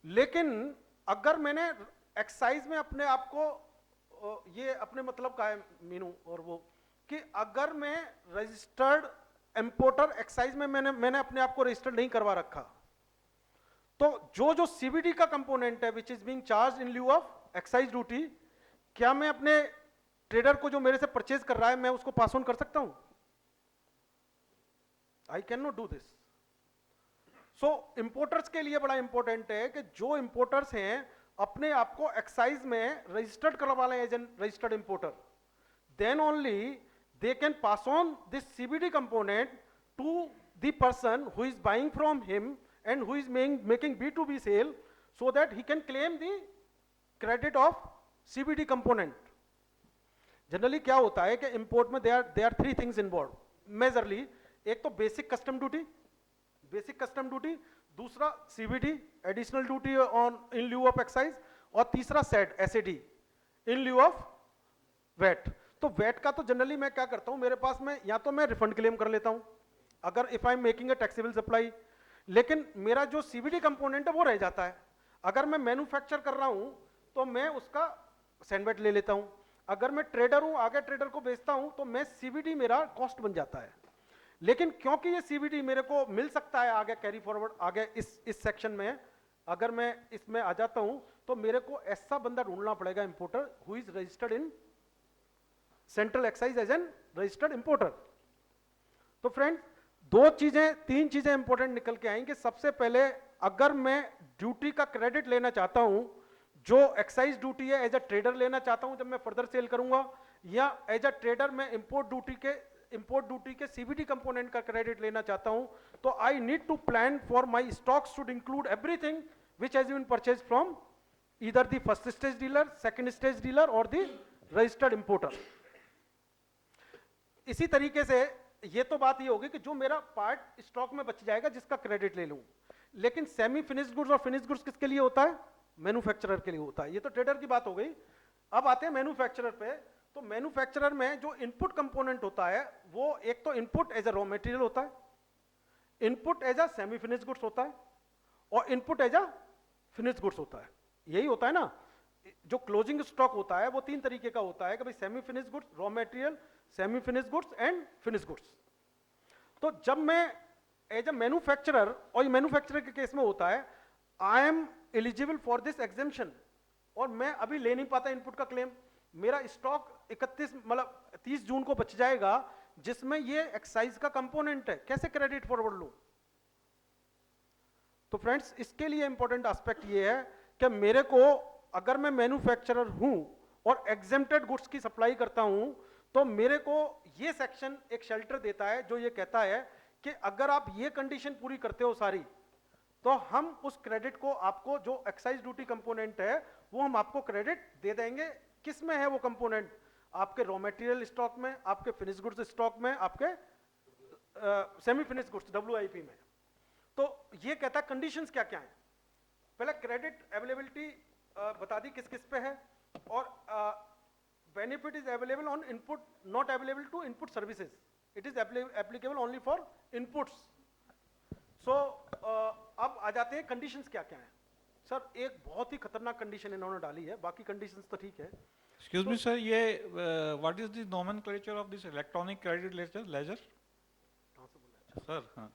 लेकिन अगर मैंने एक्साइज में अपने आप को ये अपने मतलब का है मीनू, और वो कि अगर मैं रजिस्टर्ड इंपोर्टर एक्साइज में मैंने अपने आप को रजिस्टर्ड नहीं करवा रखा, तो जो CVD का कंपोनेंट है which is being charge in lieu of excise duty, क्या मैं अपने ट्रेडर को जो मेरे से परचेज कर रहा है मैं उसको पास ऑन कर सकता हूं? I can not do this. So importers के लिए बड़ा इंपॉर्टेंट है कि जो इंपोर्टर्स हैं अपने आप को एक्साइज में रजिस्टर्ड करवा लें as an registered importer, then only they can pass on this CVD component to the person who is buying from him and who is making B2B sale, so that he can claim the credit of CVD component. Generally क्या होता है कि import में there are 3 things involved majorly. एक तो basic custom duty, दूसरा CVD additional duty on in lieu of excise, और तीसरा SAD in lieu of VAT. तो वेट का तो जनरली मैं क्या करता हूं, मेरे पास में या तो मैं रिफंड क्लेम कर लेता हूं अगर if I am making a taxable supply, लेकिन मेरा जो CVD कंपोनेंट है वो रह जाता है। अगर मैं मैन्युफैक्चर कर रहा हूं तो मैं उसका सेंडवेट ले लेता हूं, अगर मैं ट्रेडर हूं आगे ट्रेडर को बेचता हूं तो मैं CVD मेरा कॉस्ट बन जाता है। लेकिन क्योंकि ये CVD मेरे को मिल सकता है आगे कैरी फॉरवर्ड आगे इस सेक्शन में अगर मैं इसमें आ जाता हूं तो मेरे को ऐसा बंदा ढूंढना पड़ेगा importer who is registered in central excise as an registered importer. तो फ्रेंड्स तीन चीजें इंपॉर्टेंट निकल के आएंगे। सबसे पहले अगर मैं ड्यूटी का क्रेडिट लेना चाहता हूं, जो एक्साइज ड्यूटी है एज अ ट्रेडर लेना चाहता हूं जब मैं फर्दर सेल करूंगा, या एज अ ट्रेडर मैं इंपोर्ट ड्यूटी के सीबीडी कंपोनेंट का क्रेडिट लेना चाहता हूं, तो I need to plan for my stock should include everything which has been purchase from either the first stage dealer, second stage dealer और the registered importer. इसी तरीके से ये तो बात ये होगी कि जो मेरा पार्ट स्टॉक में बच जाएगा जिसका क्रेडिट ले लूं, लेकिन सेमी फिनिश्ड गुड्स और फिनिश्ड गुड्स किसके लिए होता है? मैन्युफैक्चरर के लिए होता है। ये तो ट्रेडर की बात हो गई। अब आते हैं मैन्युफैक्चरर पे। तो मैन्युफैक्चरर में जो इनपुट कंपोनेंट होता है वो एक तो input as a raw material होता है, input as a semi finished goods होता है, और input as a finished goods होता है। यही होता है ना। जो क्लोजिंग स्टॉक होता है वो तीन तरीके का होता है कि भाई semi finished goods, raw material, semi finished goods and finished goods. तो जब मैं एज अ मैन्युफैक्चरर, और मैन्युफैक्चरर के केस में होता है I am eligible for this exemption, और मैं अभी ले नहीं पाता इनपुट का क्लेम। मेरा स्टॉक 30 जून को बच जाएगा जिसमें ये एक्साइज का कंपोनेंट है, कैसे क्रेडिट फॉरवर्ड लूं? तो फ्रेंड्स इसके लिए इंपॉर्टेंट एस्पेक्ट ये है कि मेरे को, अगर मैं मैन्युफैक्चरर हूं और एग्जेम्प्टेड गुड्स की सप्लाई करता हूं, तो मेरे को ये सेक्शन एक शेल्टर देता है जो ये कहता है कि अगर आप ये कंडीशन पूरी करते हो सारी, तो हम उस क्रेडिट को आपको, जो एक्साइज ड्यूटी कंपोनेंट है वो हम आपको क्रेडिट दे देंगे। किस में है वो कंपोनेंट? आपके रॉ मटेरियल स्टॉक में, आपके फिनिश गुड्स स्टॉक में, आपके सेमी फिनिश गुड्स WIP में। तो ये कहता है कंडीशंस क्या क्या है। पहले क्रेडिट अवेलेबिलिटी बता दी किस किस पे है, और benefit is available on input, not available to input services. It is applicable only for inputs. So अब आ जाते हैं कंडीशंस क्या क्या हैं। सर एक बहुत ही खतरनाक कंडीशन इन्होंने डाली है, बाकी कंडीशंस तो ठीक है। Excuse me, sir. ये what is the nomenclature of this electronic credit ledger? कहाँ से बोला? Sir, हाँ.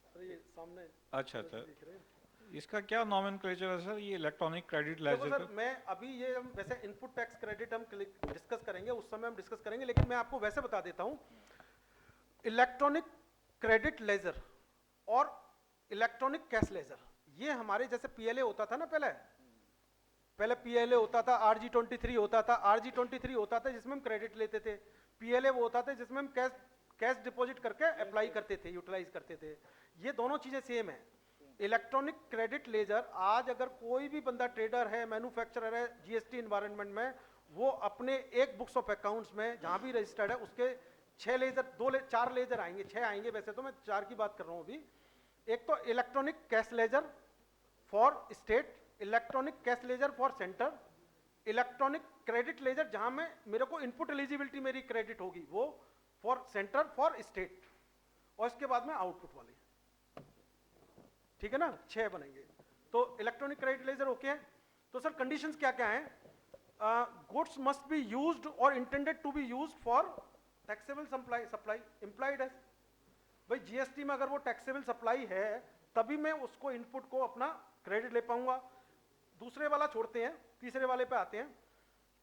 सर ये सामने अच्छा अच्छा. दिख रहे हैं। इसका क्या nomenclature है सर? ये इलेक्ट्रॉनिक क्रेडिट देखो लेजर सर, मैं अभी ये हम वैसे इनपुट टैक्स क्रेडिट हम डिस्कस करेंगे, उस समय हम डिस्कस करेंगे, लेकिन मैं आपको वैसे बता देता हूं। इलेक्ट्रॉनिक क्रेडिट लेजर और इलेक्ट्रॉनिक कैश लेजर, ये हमारे जैसे PLA होता था ना, पहले PLA होता था, RG23 होता था, RG23 होता था जिसमें हम क्रेडिट लेते थे, PLA वो होता था जिसमें हम कैश डिपॉजिट करके अप्लाई करते थे, यूटिलाइज करते थे। ये दोनों चीजें सेम है। इलेक्ट्रॉनिक क्रेडिट लेजर, आज अगर कोई भी बंदा ट्रेडर है, मैन्युफैक्चरर है, GST इन्वायरमेंट में, वो अपने एक बुक्स ऑफ अकाउंट्स में जहां भी रजिस्टर्ड है उसके 4 लेजर आएंगे, 6 आएंगे, वैसे तो मैं 4 की बात कर रहा हूं अभी। एक तो electronic cash ledger for state, electronic cash ledger for centre, electronic credit laser जहां में मेरे को इनपुट एलिजिबिलिटी मेरी क्रेडिट होगी वो फॉर सेंटर फॉर स्टेट, और इसके बाद में आउटपुट वाली। ठीक है ना, 6 बनेंगे। तो इलेक्ट्रॉनिक क्रेडिट लेजर ओके है। तो सर कंडीशंस क्या क्या हैं? गुड्स मस्ट बी यूज्ड और intended to be used for taxable supply implied है। भाई GST में अगर वो टैक्सेबल सप्लाई है तभी मैं उसको इनपुट को अपना क्रेडिट ले पाऊंगा। दूसरे वाला छोड़ते हैं, तीसरे वाले पे आते हैं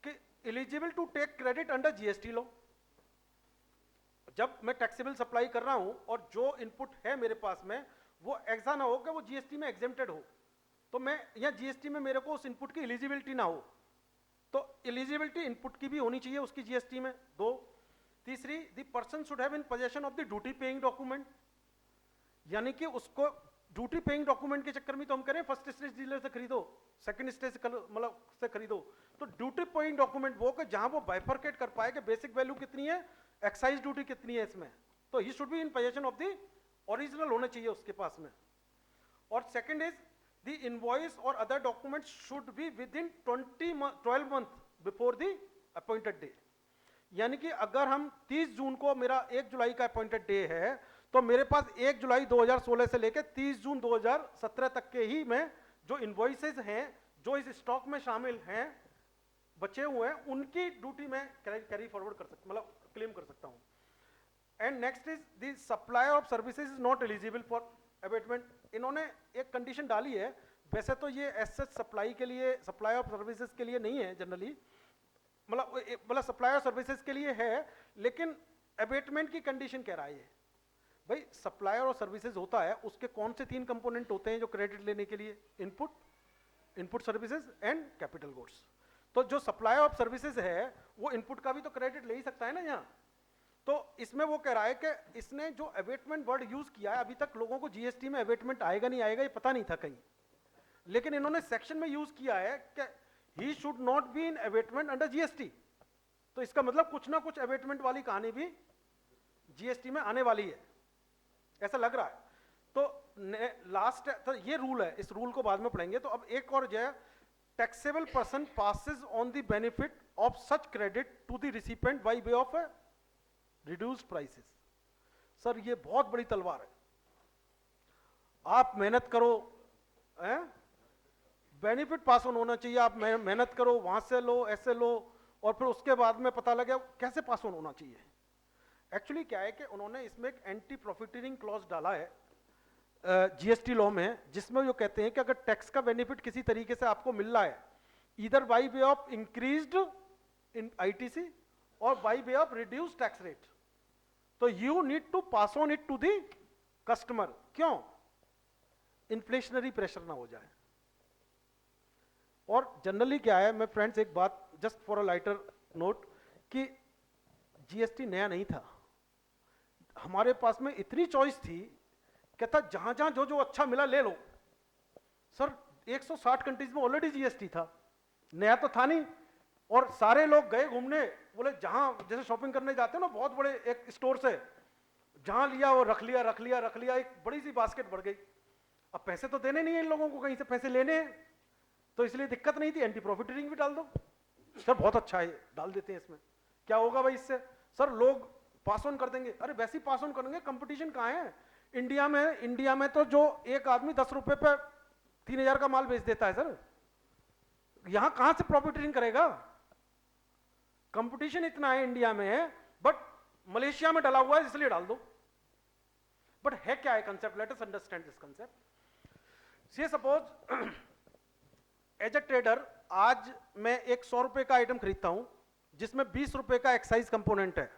कि eligible to take credit under GST law. जब मैं टैक्सेबल सप्लाई कर रहा हूं और जो इनपुट है मेरे पास में वो ऐसा ना हो कि वो GST में एग्जेम्प्टेड हो, तो मैं या GST में मेरे को उस इनपुट की एलिजिबिलिटी ना हो, तो एलिजिबिलिटी इनपुट की भी होनी चाहिए उसकी GST में। 2, तीसरी, the person should have in possession of the duty paying document, यानी कि उसको ड्यूटी पेइंग डॉक्यूमेंट के चक्कर में तो हम करें फर्स्ट स्टेज डीलर से खरीदो, सेकंड स्टेज से खरीदो, तो ड्यूटी पेइंग डॉक्यूमेंट वो कि जहां वो बाइफरकेट कर पाए कि बेसिक वैल्यू कितनी है, एक्साइज ड्यूटी कितनी है इसमें, तो he should be in possession of the original होना चाहिए उसके पास में। और सेकंड इज द इनवॉइस और other documents should be with in 12 month before the appointed day, यानी कि अगर हम 30 जून को, मेरा 1 जुलाई का अपॉइंटेड डे है, तो मेरे पास 1 जुलाई 2016 से लेकर 30 जून 2017 तक के ही में जो इनवॉइसेज हैं जो इस स्टॉक में शामिल हैं बचे हुए हैं, उनकी ड्यूटी में कैरी फॉरवर्ड कर सकता, मतलब क्लेम कर सकता हूं। And next is the supplier of services is not eligible for abatement. इन्होंने एक कंडीशन डाली है, वैसे तो ये एसेट सप्लाई के लिए, सप्लाई ऑफ सर्विसेज के लिए नहीं है जनरली, मतलब सप्लाई ऑफ सर्विसेज के लिए है, लेकिन अबेटमेंट की कंडीशन कह रहा है ये। भाई सप्लायर और सर्विसेज होता है, उसके कौन से 3 कंपोनेंट होते हैं जो क्रेडिट लेने के लिए? Input services and capital goods. तो जो सप्लाई ऑफ सर्विसेज है वो इनपुट का भी तो क्रेडिट ले ही सकता है ना यहाँ। तो इसमें वो कह रहा है कि इसने जो अवेटमेंट वर्ड यूज किया है, अभी तक लोगों को जीएसटी में अवेटमेंट आएगा नहीं आएगा ये पता नहीं था कहीं, लेकिन इन्होंने सेक्शन में यूज किया है कि he should not be in abatement under GST. तो इसका मतलब कुछ ना कुछ अवेटमेंट वाली कहानी भी जीएसटी में आने वाली है, ऐसा लग रहा है। तो लास्ट तो ये रूल है, इस रूल को बाद में पढ़ेंगे। तो अब एक और जो है, taxable person passes on the benefit of such credit to the recipient by way of reduced prices. Sir ये बहुत बड़ी तलवार है, आप मेहनत करो, बेनिफिट पास ऑन होना चाहिए, आप मेहनत करो, वहां से लो, ऐसे लो, और फिर उसके बाद में पता लगे कैसे पास ऑन होना चाहिए। एक्चुअली क्या है कि उन्होंने इसमें एक एंटी प्रॉफिटियरिंग क्लॉज डाला है जीएसटी लॉ में, जिसमें वो कहते हैं कि अगर टैक्स का बेनिफिट किसी तरीके से आपको मिल रहा है, इधर by way of increased in ITC और by way of reduced tax rate, तो you need to pass on it to the customer. क्यों? इन्फ्लेशनरी प्रेशर ना हो जाए। और जनरली क्या है, मैं फ्रेंड्स एक बात just for a lighter note, कि जीएसटी नया नहीं था, हमारे पास में इतनी चॉइस थी, कहता जहां जहां जो जो अच्छा मिला ले लो। सर 160 कंट्रीज में ऑलरेडी जीएसटी था, नया तो था नहीं। और सारे लोग गए घूमने, बोले जहां जैसे शॉपिंग करने जाते हैं ना, बहुत बड़े एक स्टोर से जहां लिया वो रख लिया रख लिया रख लिया, एक बड़ी सी बास्केट बढ़ गई। अब पैसे तो देने नहीं है इन लोगों को, कहीं से पैसे लेने हैं, तो इसलिए दिक्कत नहीं थी, एंटी प्रॉफिटियरिंग भी डाल दो। सर बहुत अच्छा है, डाल देते हैं इसमें, क्या होगा भाई इससे? सर लोग पास ऑन कर देंगे। अरे वैसे ही पास ऑन करेंगे, कंपटीशन कहाँ है इंडिया में तो जो एक आदमी 10 रुपए पे 3000 का माल बेच देता है सर, यहां कहां से प्रॉफिटियरिंग करेगा? कंपटीशन इतना है इंडिया में, बट मलेशिया में डला हुआ है इसलिए डाल दो। बट है क्या है concept? Let us understand this concept. से सपोज एज अ ट्रेडर, आज मैं एक 100 रुपए का आइटम खरीदता हूं जिसमें 20 रुपए का एक्साइज कंपोनेंट है,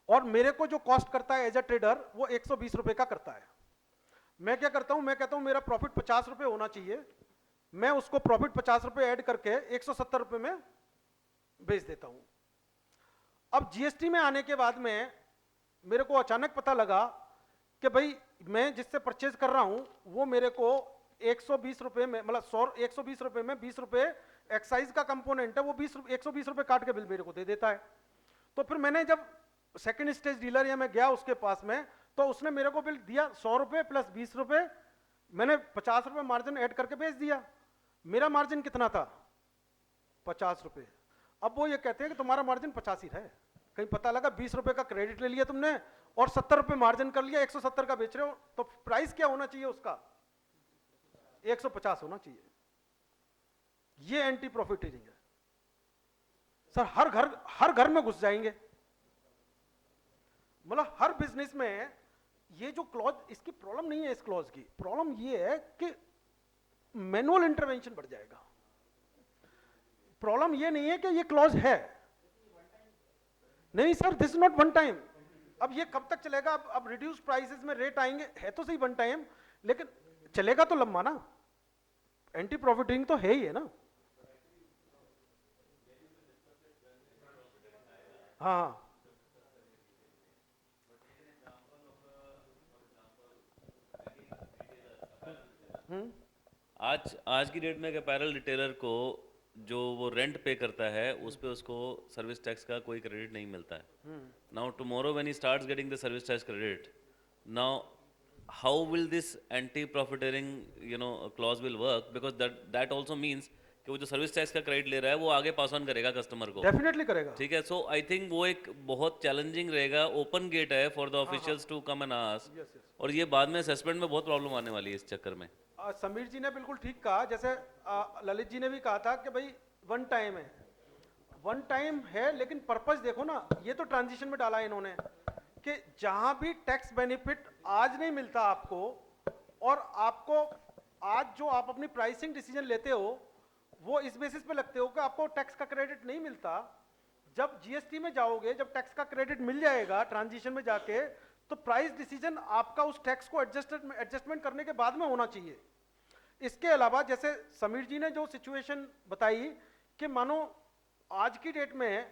और मेरे को जो कॉस्ट करता है एज अ ट्रेडर वो 120 रुपए का करता है। मैं क्या करता हूं, मैं कहता हूं मेरा प्रॉफिट 50 रुपए होना चाहिए, मैं उसको प्रॉफिट 50 रुपए ऐड करके 170 रुपए में बेच देता हूं। अब जीएसटी में आने के बाद में मेरे को अचानक पता लगा कि भाई मैं जिससे परचेज कर रहा हूं वो मेरे को 120 रुपए में, मतलब 120 रुपए में 20 रुपए एक्साइज का कंपोनेंट है, वो 120 रुपए काट के बिल मेरे को दे देता है। तो फिर मैंने जब सेकंड स्टेज डीलर या मैं गया उसके पास में, तो उसने मेरे को बिल दिया 100 रुपए प्लस 20 रुपए, मैंने 50 रुपए मार्जिन ऐड करके बेच दिया। मेरा मार्जिन कितना था? 50 रुपए। अब वो ये कहते हैं कि तुम्हारा मार्जिन 50 ही है, कहीं पता लगा 20 रुपए का क्रेडिट ले लिया तुमने और 70 रुपए मार्जिन कर लिया, 170 का बेच रहे हो, तो प्राइस क्या होना चाहिए उसका? 150 होना चाहिए। ये एंटी प्रॉफिटियरिंग है सर, हर घर में घुस जाएंगे, मतलब हर बिजनेस में ये जो क्लॉज, इसकी प्रॉब्लम नहीं है, इस क्लॉज की प्रॉब्लम ये है कि मैनुअल इंटरवेंशन बढ़ जाएगा। प्रॉब्लम ये नहीं है कि ये क्लॉज है, नहीं sir, this is not one time. अब ये कब तक चलेगा? अब रिड्यूस प्राइसेस में रेट आएंगे, है तो सही वन टाइम, लेकिन चलेगा तो लंबा ना। एंटी प्रॉफिटिंग तो है ही है ना। हाँ आज की डेट में एक अपैरल रिटेलर को जो वो रेंट पे करता है उस पे उसको सर्विस टैक्स का कोई क्रेडिट नहीं मिलता है। Now tomorrow when he starts getting the service tax credit, now how will this anti profiteering clause will work, because that also means कि वो जो सर्विस टैक्स का क्रेडिट ले रहा है वो आगे पास ऑन करेगा कस्टमर को, डेफिनेटली करेगा। ठीक है। सो आई थिंक वो एक बहुत चैलेंजिंग रहेगा, ओपन गेट है for the officials to come and ask, और ये बाद में असेसमेंट में बहुत प्रॉब्लम आने वाली है इस चक्कर में। समीर जी ने बिल्कुल ठीक कहा, जैसे ललित जी ने भी कहा था कि भाई वन टाइम है, वन टाइम है, लेकिन पर्पस देखो ना, ये तो ट्रांजिशन में डाला है इन्होंने कि जहां भी टैक्स बेनिफिट आज नहीं मिलता आपको और आपको आज जो आप अपनी प्राइसिंग डिसीजन लेते हो वो इस बेसिस पे लगते हो कि आपको टैक्स का क्रेडिट नहीं मिलता। जब जीएसटी में जाओगे, जब टैक्स का क्रेडिट मिल जाएगा ट्रांजिशन में जाके, तो प्राइस डिसीजन आपका उस टैक्स को एडजस्टमेंट करने के बाद में होना चाहिए। इसके अलावा जैसे समीर जी ने जो सिचुएशन बताई कि मानो आज की डेट में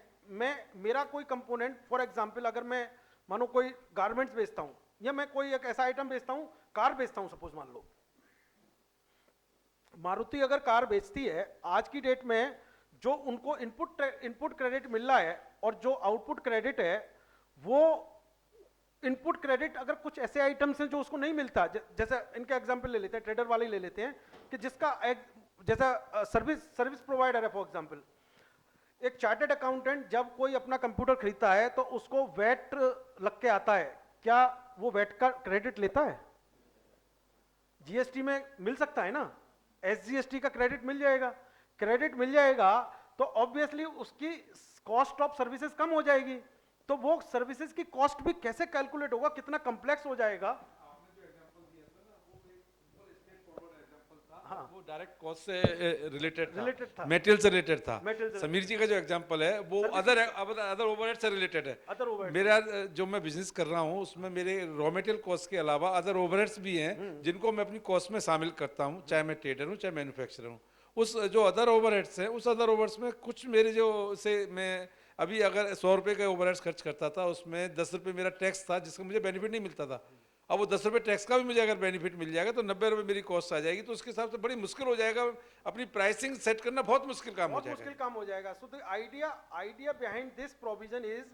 मेरा कोई कंपोनेंट, फॉर एग्जांपल अगर मैं मानो कोई गारमेंट्स बेचता हूं या मैं कोई एक ऐसा आइटम बेचता हूं, कार बेचता हूं, सपोज मान लो मारुति अगर कार बेचती है, आज की डेट में जो उनको इनपुट क्रेडिट मिल रहा है और जो आउटपुट क्रेडिट है, वो इनपुट क्रेडिट अगर कुछ ऐसे आइटम्स हैं जो उसको नहीं मिलता, जैसे इनका एग्जांपल ले लेते हैं, ट्रेडर वाले ले लेते हैं कि जिसका एक जैसा सर्विस प्रोवाइडर है, फॉर एग्जांपल एक चार्टेड अकाउंटेंट जब कोई अपना कंप्यूटर खरीदता है तो उसको वेट लग के आता है, क्या वो वेट का क्रेडिट लेता है? जीएसटी में मिल सकता है ना, एसजीएसटी का क्रेडिट मिल जाएगा। क्रेडिट मिल जाएगा तो ऑब्वियसली उसकी कॉस्ट ऑफ सर्विसेज कम हो जाएगी, तो वो सर्विसेज की कॉस्ट भी कैसे कैलकुलेट होगा, कितना कॉम्प्लेक्स हो जाएगा। हाँ, वो डायरेक्ट कॉस्ट से रिलेटेड था, मटेरियल से रिलेटेड था। Material से समीर जी का जो एग्जांपल है वो अदर ओवरहेड से रिलेटेड है। अदर ओवरहेड मेरा जो मैं बिजनेस कर रहा हूँ उसमें मेरे रॉ मटेरियल कॉस्ट के अलावा अदर ओवरहेड्स भी हैं जिनको मैं अपनी कॉस्ट में शामिल करता हूँ, चाहे मैं ट्रेडर हूँ चाहे मैन्युफैक्चरर हूँ। उस जो अदर ओवरहेड्स हैं, उस अदर ओवरहेड्स में कुछ मेरे जो से मैं अभी अगर 100 रुपये का ओवरहेड्स खर्च करता था, उसमें 10 रुपये मेरा टैक्स था जिसका मुझे बेनिफिट नहीं मिलता था। अब वो 10 रुपये टैक्स का भी मुझे अगर बेनिफिट मिल जाएगा तो 90 रुपये मेरी कॉस्ट आ जाएगी, तो उसके हिसाब से बड़ी मुश्किल हो जाएगा, अपनी प्राइसिंग सेट करना बहुत मुश्किल काम हो जाएगा। So the idea behind this provision is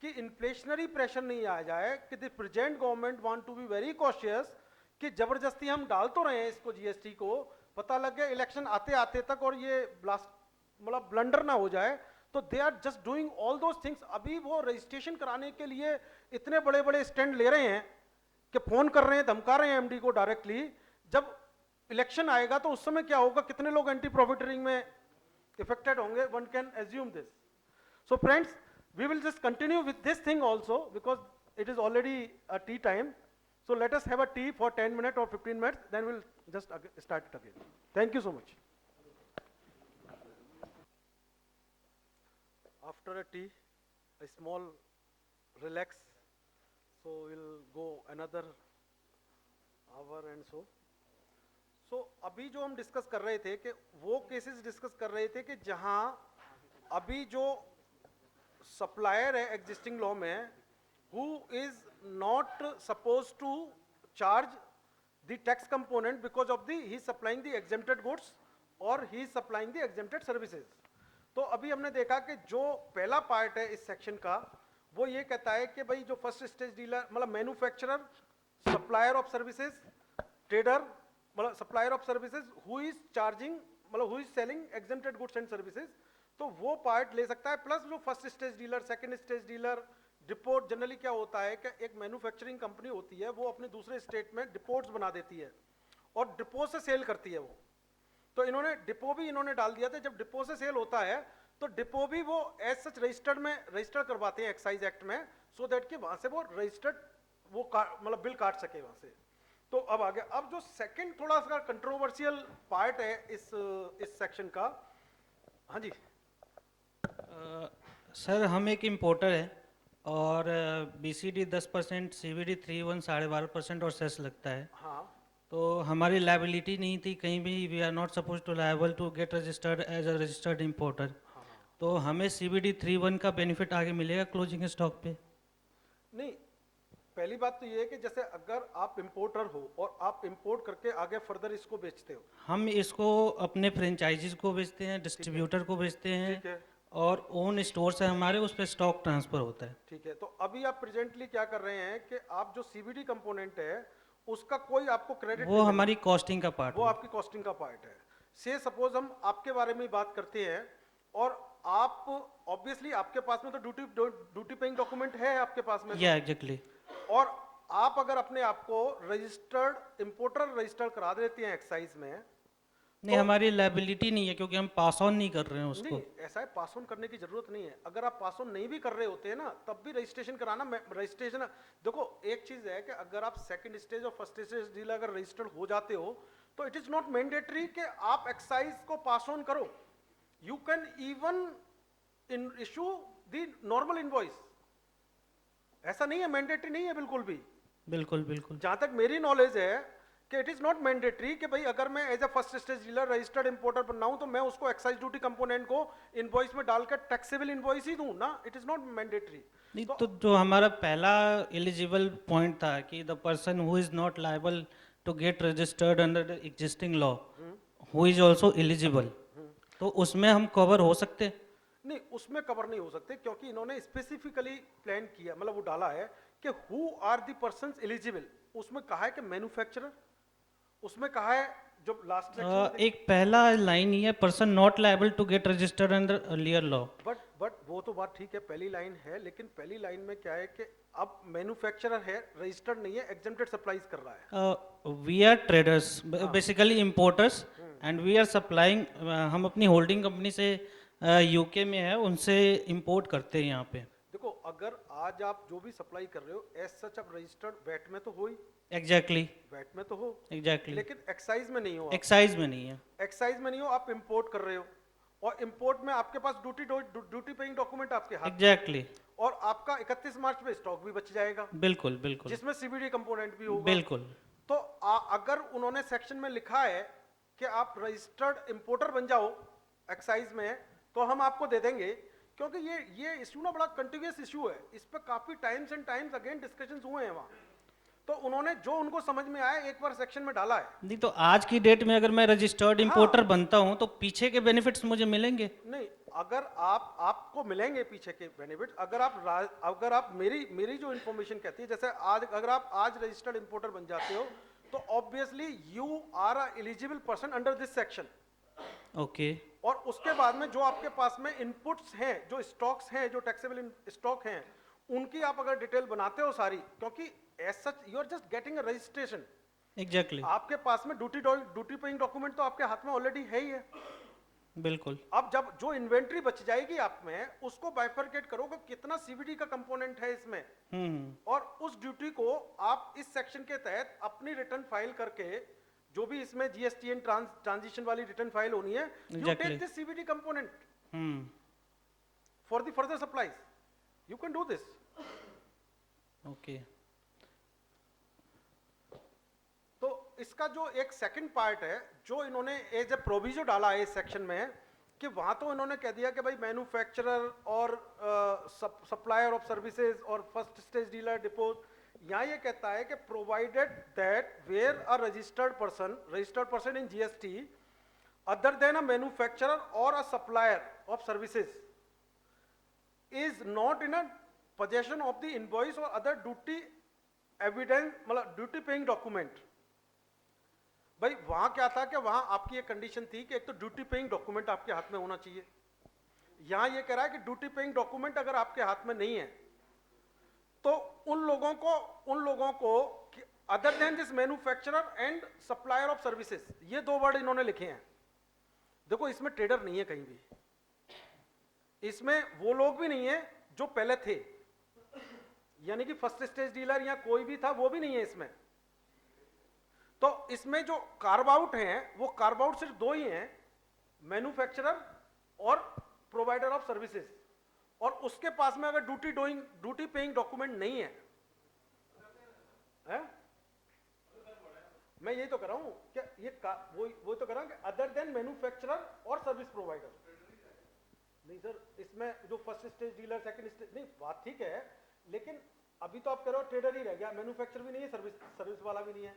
कि इन्फ्लेशनरी प्रेशर नहीं आ जाए, कि the present government want to be very cautious कि जबरदस्ती हम डाल तो रहे हैं इसको जीएसटी को, पता लग गया इलेक्शन आते आते तक और ये मतलब ब्लंडर ना हो जाए, तो they are just doing all those things. अभी वो रजिस्ट्रेशन कराने के लिए इतने बड़े बड़े स्टैंड ले रहे हैं कि फोन कर रहे हैं, धमका रहे हैं एमडी को डायरेक्टली। जब इलेक्शन आएगा तो उस समय क्या होगा, कितने लोग एंटी प्रॉफिटरिंग में इफेक्टेड होंगे, one can assume this. So friends, we will just continue with this thing also because it is already a tea time. So let us have a tea for 10 minutes or 15 minutes, then we'll just start it again. Thank you so much. After a tea, a small relax, so we'll go another hour and so. So अभी जो हम discuss कर रहे थे कि वो cases discuss कर रहे थे कि जहां अभी जो सप्लायर है एग्जिस्टिंग लॉ में, who is not supposed to charge the tax component because of the he is supplying the exempted goods or he is supplying the exempted services. तो अभी हमने देखा कि जो पहला पार्ट है इस सेक्शन का वो ये कहता है कि भाई जो फर्स्ट स्टेज डीलर मतलब manufacturer, supplier of services, trader मतलब supplier of services who is charging मतलब who is selling exempted goods and services, तो वो पार्ट ले सकता है। प्लस जो first stage dealer, second stage dealer, depot generally क्या होता है कि एक मैन्युफैक्चरिंग कंपनी होती है वो अपने दूसरे स्टेट में डिपोट्स बना देती है और डिपो से सेल करती है वो, तो इन्होंने डिपो भी इन्होंने डाल दिया था। जब डिपो से सेल होता है तो डिपो भी वो एज सच रजिस्टर्ड में रजिस्टर करवाते हैं एक्साइज एक्ट में, सो दैट कि वहां से वो रजिस्टर्ड वो मतलब बिल काट सके वहां से। तो अब आगे, अब जो सेकंड थोड़ा सा कंट्रोवर्शियल पार्ट है इस सेक्शन का। हाँ जी सर, हम एक इम्पोर्टर है और बीसीडी 10%, सीवीडी 3(1) 12.5% और सेस लगता है। हाँ, तो हमारी लायबिलिटी नहीं थी कहीं भी, we are not suppose to liable to get registered as a registered importer. तो हमें सीवीडी 3(1) का बेनिफिट आगे मिलेगा क्लोजिंग स्टॉक पे? नहीं, पहली बात तो ये है कि जैसे अगर आप इम्पोर्टर हो और आप इम्पोर्ट करके आगे फर्दर इसको बेचते हो, हम इसको अपने फ्रेंचाइजीज को बेचते हैं, डिस्ट्रीब्यूटर को बेचते हैं, ठीक है, और ओन स्टोर्स है हमारे, उस पर स्टॉक ट्रांसफर होता है। ठीक है। तो अभी आप प्रेजेंटली क्या कर रहे हैं कि आप जो सीवीडी कंपोनेंट है उसका कोई आपको क्रेडिट वो हमारी कॉस्टिंग का पार्ट वो है। आपकी कॉस्टिंग का पार्ट है। से सपोज हम आपके बारे में बात करते हैं और आप ऑब्वियसली आपके पास में तो ड्यूटी पेइंग डॉक्यूमेंट है आपके पास में, या एग्जैक्टली। और आप अगर अपने आप को रजिस्टर्ड इम्पोर्टर रजिस्टर करा देते हैं एक्साइज में, नहीं, हमारी लायबिलिटी नहीं है क्योंकि हम पास ऑन नहीं कर रहे हैं उसको। नहीं, ऐसा है, पास ऑन करने की जरूरत नहीं है। अगर आप पास ऑन नहीं भी कर रहे होते हैं ना तब भी रजिस्ट्रेशन कराना, रजिस्ट्रेशन देखो एक चीज है कि अगर आप सेकंड स्टेज और फर्स्ट स्टेज डील अगर रजिस्टर्ड हो जाते हो तो इट इज नॉट मैंडेटरी कि आप एक्साइज को पास ऑन करो, you can even in issue the normal invoice, ऐसा नहीं है, मैंडेटरी नहीं है बिल्कुल भी। बिल्कुल बिल्कुल। जहां तक मेरी नॉलेज है कि इट इज नॉट मैंडेटरी कि भाई अगर मैं as a first stage dealer registered importer बनना हूं तो मैं उसको एक्साइज ड्यूटी कंपोनेंट को इनवॉइस में डालकर टैक्सेबल इनवॉइस ही दूं ना, इट इज नॉट मैंडेटरी। नहीं तो जो हमारा पहला एलिजिबल पॉइंट था कि the person who is not liable to get registered under the existing law who is also eligible, तो उसमें हम कवर हो सकते? नहीं, उसमें कवर नहीं हो सकते क्योंकि इन्होंने स्पेसिफिकली प्लान किया, मतलब वो डाला है कि who are the persons eligible, उसमें कहा है कि मैन्युफैक्चरर, उसमें कहा है जो लास्ट सेक्शन एक पहला लाइन ही है person not liable to get registered under earlier law. But वो तो बात ठीक है, पहली लाइन है, लेकिन पहली लाइन में क्या है कि अब मैन्युफैक्चरर है, रजिस्टर्ड नहीं है, एग्जेम्प्टेड सप्लाईज कर रहा है। We are traders basically importers and we are supplying, हम अपनी होल्डिंग कंपनी से यूके में है उनसे इंपोर्ट करते हैं यहाँ पे। देखो अगर आज आप जो भी सप्लाई कर रहे हो एज सच आप रजिस्टर्ड वैट में तो हो ही, एग्जैक्टली वैट में तो हो, एग्जैक्टली, लेकिन एक्साइज में नहीं हो, एक्साइज में नहीं है। एक्साइज में नहीं हो, आप इंपोर्ट कर रहे हो और इंपोर्ट में आपके पास ड्यूटी पेइंग डॉक्यूमेंट आपके हाथ एग्जैक्टली, और आपका 31 मार्च पे स्टॉक भी बच जाएगा बिल्कुल बिल्कुल जिसमें सीबीडी कंपोनेंट भी होगा। बिल्कुल। तो अगर उन्होंने सेक्शन में लिखा है कि आप रजिस्टर्ड इंपोर्टर बन जाओ एक्साइज में तो हम आपको दे देंगे, क्योंकि ये इश्यू ना बड़ा कंटिन्यूअस इश्यू है, इस पर काफी times and times again discussions हुए हैं वहाँ, तो उन्होंने जो उनको समझ में आया एक बार सेक्शन में डाला है। नहीं तो आज की डेट में अगर मैं रजिस्टर्ड इंपोर्टर बनता हूँ तो पीछे के बेनिफिट्स मुझे मिलेंगे? नहीं, अगर आपको मिलेंगे पीछे के बेनिफिट, अगर आप मेरी जो इन्फॉर्मेशन कहती है, जैसे आज अगर आप आज रजिस्टर्ड इंपोर्टर बन जाते हो तो obviously you are a eligible person under this section. Okay. और उसके बाद में जो आपके पास में इनपुट्स हैं, जो स्टॉक्स हैं, जो टैक्सेबल स्टॉक हैं, उनकी आप अगर डिटेल बनाते हो सारी, क्योंकि as such you are just getting a registration, exactly, आपके पास में ड्यूटी पेइंग डॉक्यूमेंट तो आपके हाथ में ऑलरेडी है ही है। बिल्कुल। अब जब जो इन्वेंट्री बच जाएगी आप में उसको बाइफरकेट करो कि कितना सीवीडी का कंपोनेंट है इसमें, और उस ड्यूटी को आप इस सेक्शन के तहत अपनी रिटर्न फाइल करके, जो भी इसमें जीएसटीएन ट्रांजिशन वाली रिटर्न फाइल होनी है, you take this CVD component for the further supplies, you can do this. Okay. तो इसका जो एक सेकंड पार्ट है जो इन्होंने एज ए प्रोविजो डाला है इस सेक्शन में, कि वहां तो इन्होंने कह दिया कि भाई मैन्युफैक्चरर और सप्लायर ऑफ सर्विसेज और फर्स्ट स्टेज डीलर डिपोज, यहाँ ये कहता है कि provided that where a registered person in GST other than a manufacturer और a supplier of services is not in a possession of the invoice or other duty evidence, मतलब duty paying document. भाई वहां क्या था कि वहां आपकी एक कंडीशन थी कि एक तो ड्यूटी पेइंग डॉक्यूमेंट आपके हाथ में होना चाहिए, यहां ये कह रहा है कि ड्यूटी पेइंग डॉक्यूमेंट अगर आपके हाथ में नहीं है तो उन लोगों को other than this manufacturer and supplier of services, ये दो वर्ड इन्होंने लिखे हैं। देखो इसमें ट्रेडर नहीं है कहीं भी, इसमें वो लोग भी नहीं है जो पहले थे, यानी कि फर्स्ट स्टेज डीलर या कोई भी था वो भी नहीं है इसमें। तो इसमें जो कार्व आउट हैं वो कार्व आउट सिर्फ दो ही हैं, मैन्युफैक्चरर और प्रोवाइडर ऑफ सर्विसेज, और उसके पास में अगर ड्यूटी पेइंग डॉक्यूमेंट नहीं है, मैं यही तो कर रहा हूं क्या ये वो तो कर रहा हूं कि अदर देन मैन्युफैक्चरर और सर्विस प्रोवाइडर। नहीं सर, इसमें जो first stage dealer second stage, नहीं बात ठीक है, लेकिन अभी तो आप कह रहे हो ट्रेडर ही रह गया, मैन्युफैक्चर भी नहीं है, सर्विस वाला भी नहीं है।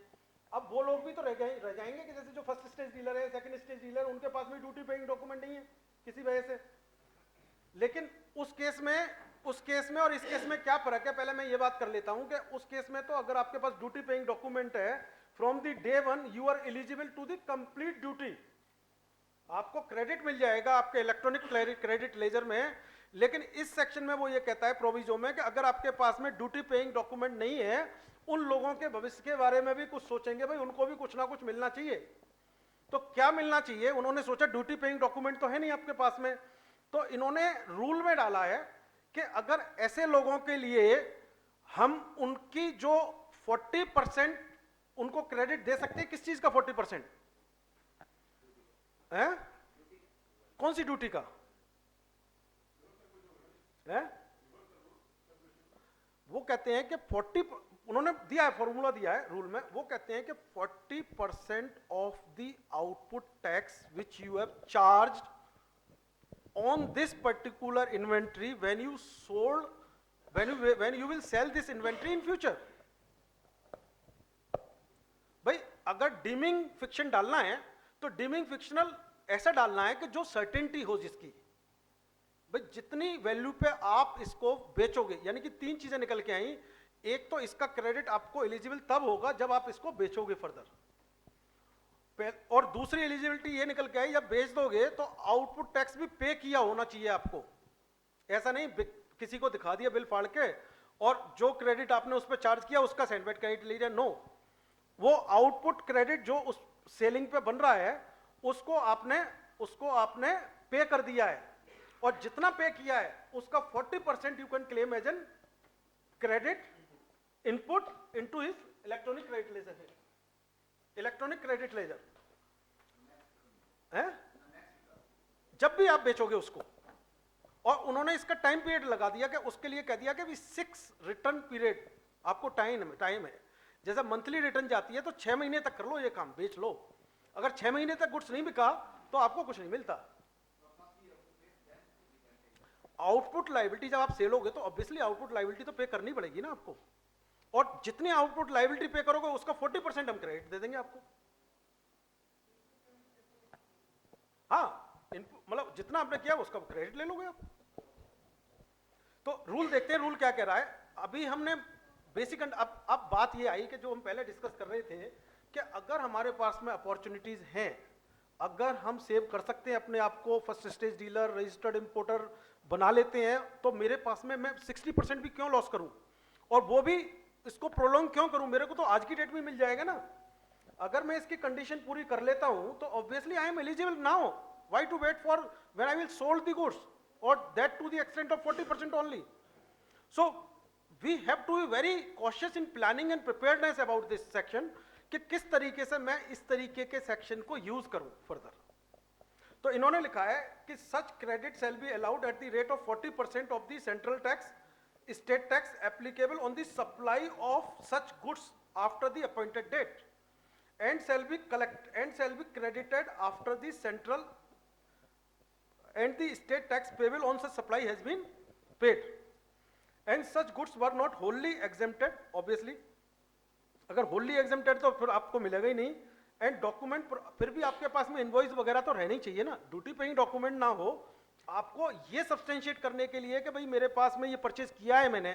अब वो लोग भी तो रह जाएंगे कि जैसे जो फर्स्ट स्टेज डीलर है, सेकंड स्टेज डीलर, उनके पास में ड्यूटी पेइंग डॉक्यूमेंट नहीं है किसी वजह से। लेकिन उस केस में और इस केस में क्या फर्क है, पहले मैं ये बात कर लेता हूं कि उस केस में तो अगर आपके पास ड्यूटी पेइंग डॉक्यूमेंट है, from the day one you are eligible to the complete duty, आपको क्रेडिट मिल जाएगा आपके इलेक्ट्रॉनिक क्रेडिट लेजर में। लेकिन इस सेक्शन में वो ये कहता है प्रोविजो में कि अगर आपके पास में ड्यूटी पेइंग डॉक्यूमेंट नहीं है, उन लोगों के भविष्य के बारे में भी कुछ सोचेंगे, भाई उनको भी कुछ ना कुछ मिलना चाहिए। तो क्या मिलना चाहिए, उन्होंने सोचा ड्यूटी पेइंग डॉक्यूमेंट तो है नहीं आपके पास में, तो इन्होंने रूल में डाला है कि अगर ऐसे लोगों के लिए हम उनकी जो 40% उनको क्रेडिट दे सकते हैं, किस चीज का 40%, है? कौन सी ड्यूटी का है? वो कहते हैं कि 40, उन्होंने दिया है फॉर्मूला दिया है रूल में, वो कहते हैं कि 40% of the output tax which you have charged on this particular inventory when you sold, when you will sell this inventory in future. भाई अगर डीमिंग फिक्शन डालना है तो डीमिंग फिक्शनल ऐसा डालना है कि जो सर्टेनिटी हो जिसकी, भाई जितनी वैल्यू पे आप इसको बेचोगे, यानी कि 3 चीजें निकल के आई। एक तो इसका क्रेडिट आपको एलिजिबल तब होगा जब आप इसको बेचोगे फर्दर, और दूसरी एलिजिबिलिटी ये निकल के आई जब बेच दोगे तो आउटपुट टैक्स भी पे किया होना चाहिए आपको। ऐसा नहीं किसी को दिखा दिया बिल फाड़ के और जो क्रेडिट आपने उस पर चार्ज किया उसका सेंडबेट क्रेडिट ले लिया, नो। वो आउटपुट क्रेडिट जो उस सेलिंग पे बन रहा है उसको आपने पे कर दिया है, और जितना पे किया है उसका 40% you can claim as an credit input into his electronic credit ledger. Electronic credit ledger है जब भी आप बेचोगे उसको, और उन्होंने इसका टाइम पीरियड लगा दिया कि उसके लिए कह दिया कि 6 रिटर्न पीरियड आपको टाइम है। जैसे मंथली रिटर्न जाती है तो 6 महीने तक कर लो ये काम, बेच लो। अगर 6 महीने तक गुड्स नहीं बिका तो आपको कुछ नहीं मिलता। आउटपुट लायबिलिटी जब आप सेल होगे तो ऑब्वियसली आउटपुट लायबिलिटी तो पे करनी पड़ेगी ना आपको, और जितनी आउटपुट लायबिलिटी पे करोगे उसका 40% हम क्रेडिट दे देंगे आपको। हाँ, मतलब जितना आपने किया उसका क्रेडिट ले लोगे आप। तो रूल देखते हैं, रूल क्या कह रहा है। अभी हमने बेसिक, अब बात ये आई कि जो हम पहले डिस्कस कर रहे थे कि अगर हमारे पास में अपॉर्चुनिटीज हैं, अगर हम सेव कर सकते हैं अपने आप को, first stage dealer, registered importer बना लेते हैं, तो मेरे पास में मैं 60% भी क्यों लॉस करूं, और वो भी इसको प्रोलॉन्ग क्यों करूं? मेरे को तो आज की डेट में मिल जाएगा ना। अगर मैं इसकी कंडीशन पूरी कर लेता हूं तो obviously I am eligible now. Why to wait for when I will sold the goods, or that to the extent of 40% only? So we have to be very cautious in planning and preparedness about this section कि किस तरीके से मैं इस तरीके के section को use करूं फर्दर। तो इन्होंने लिखा है कि such credit shall be allowed at the rate of 40% of the central tax, state tax applicable on the supply of such goods after the appointed date, and shall be credited after the central and the state tax payable on such supply has been paid, and such goods were not wholly exempted, obviously अगर wholly exempted तो फिर आपको मिलेगा ही नहीं। And document फिर भी आपके पास में इनवॉइस वगैरह तो रहनी चाहिए ना, ड्यूटी पेइंग डॉक्यूमेंट ना हो, आपको ये सब्सटेंशिएट करने के लिए कि भाई मेरे पास में ये परचेज किया है, मैंने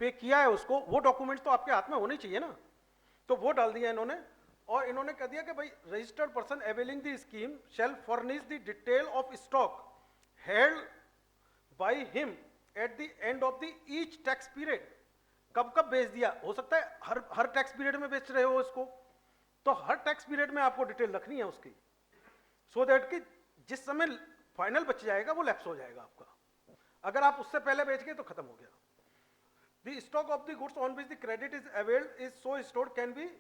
पे किया है उसको, वो डॉक्यूमेंट तो आपके हाथ में होने चाहिए ना। तो वो डाल दिया इन्होंने, और इन्होंने कह दिया कि भाई registered person availing the scheme shell furnish the detail of stock held by him at the end of the each tax period। कब कब बेच दिया, हो सकता है हर टैक्स पीरियड में बेच रहे हो इसको, तो हर टैक्स पीरियड में आपको डिटेल रखनी है उसकी, सो दैट कि जिस समय फाइनल बच जाएगा वो लैप्स हो जाएगा आपका। अगर आप उससे पहले बेच गए तो खत्म हो गया। The stock of the goods on which the credit is availed is so stored can be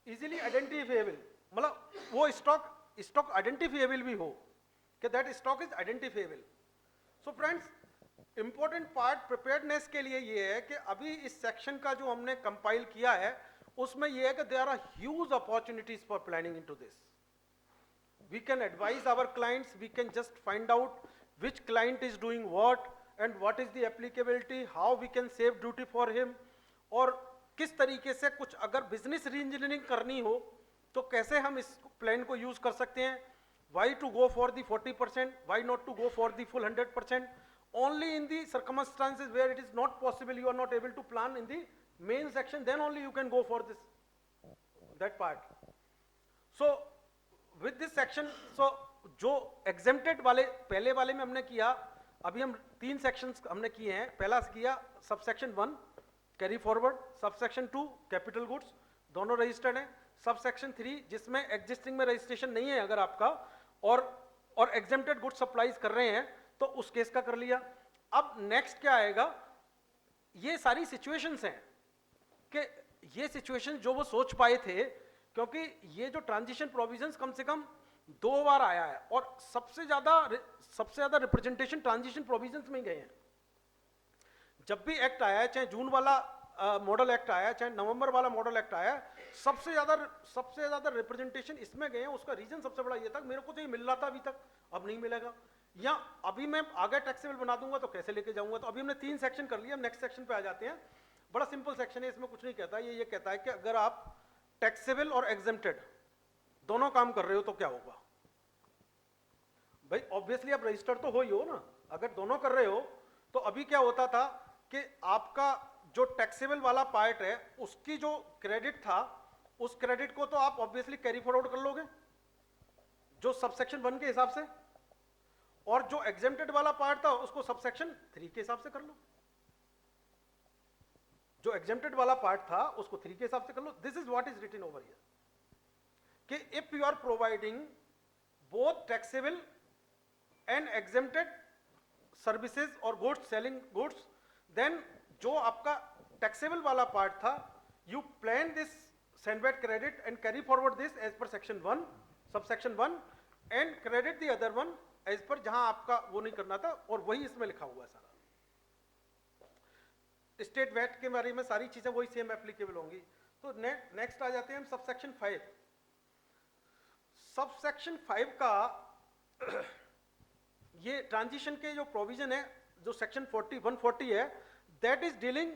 easily identifiable, मतलब वो स्टॉक आइडेंटिफिएबल भी हो कि that stock is identifiable. So friends, important part preparedness के लिए ये है कि अभी इस सेक्शन का जो हमने कंपाइल किया है उसमें ये है कि there are huge opportunities for planning into this. We can advise our clients, we can just find out which client is doing what and what is the applicability, how we can save duty for him, और किस तरीके से कुछ अगर business री engineering करनी हो तो कैसे हम इस प्लान को यूज कर सकते हैं। Why to go for the 40%? Why not to go for the full 100%? Only in the circumstances where it is not possible, you are not able to plan in the main section, then only you can go for this, that part. So with this section, so जो exempted वाले पहले वाले में हमने किया, अभी हम 3 sections हमने किए हैं। पहला किया subsection 1 carry forward, subsection 2 capital goods, दोनों रजिस्टर्ड हैं। सबसेक्शन 3 जिसमें एग्जिस्टिंग में रजिस्ट्रेशन नहीं है अगर आपका, और एग्जेम्प्टेड गुड्स सप्लाईज कर रहे हैं तो उस केस का कर लिया। अब नेक्स्ट क्या आएगा, ये सारी सिचुएशंस हैं कि ये सिचुएशन जो वो सोच पाए थे, क्योंकि ये जो ट्रांजिशन प्रोविजंस कम से कम 2 बार आया है और सबसे ज्यादा रिप्रेजेंटेशन ट्रांजिशन प्रोविजंस में ही गए हैं। जब भी एक्ट आया है, चाहे जून वाला मॉडल एक्ट आया, चाहे नवंबर वाला मॉडल एक्ट आया, सबसे ज्यादा रिप्रेजेंटेशन इसमें गए हैं। उसका रीजन सबसे बड़ा ये था, मेरे को तो ये मिल रहा था अभी तक, अब नहीं मिलेगा, या अभी मैं आगे टैक्सेबल बना दूंगा तो कैसे लेके जाऊंगा। तो अभी हमने 3 सेक्शन कर लिया, नेक्स्ट सेक्शन पे आ जाते हैं। बड़ा सिंपल सेक्शन है, इसमें कुछ नहीं कहता, ये कहता है कि अगर आप टैक्सेबल और एग्जेम्प्टेड दोनों काम कर रहे हो तो क्या होगा। भाई ऑब्वियसली आप रजिस्टर तो हो ही हो ना, अगर दोनों कर रहे हो तो अभी क्या होता था कि आपका जो टैक्सेबल वाला पार्ट है उसकी जो क्रेडिट था, उस क्रेडिट को तो आप ऑब्वियसली कैरी फॉरवर्ड कर लोगे जो सबसेक्शन 1 के हिसाब से, और जो एग्जेम्प्टेड वाला पार्ट था उसको सबसेक्शन 3 के हिसाब से कर लो। जो एग्जेम्प्टेड वाला पार्ट था उसको 3 के हिसाब से कर लो। This is what is written over here कि if you are providing both taxable and exempted services और गुड्स, सेलिंग गुड्स, देन जो आपका टैक्सेबल वाला पार्ट था, you plan this CENVAT credit and carry forward this as per section 1 subsection 1 and credit the other one as per जहां आपका वो नहीं करना था, और वही इसमें लिखा हुआ है सारा। स्टेट वैट के बारे में सारी चीजें वही सेम एप्लीकेबल होंगी। तो नेक्स्ट आ जाते हैं हम सबसेक्शन 5। सबसेक्शन 5 का ये ट्रांजिशन के जो प्रोविजन है, जो सेक्शन 140 है, that is dealing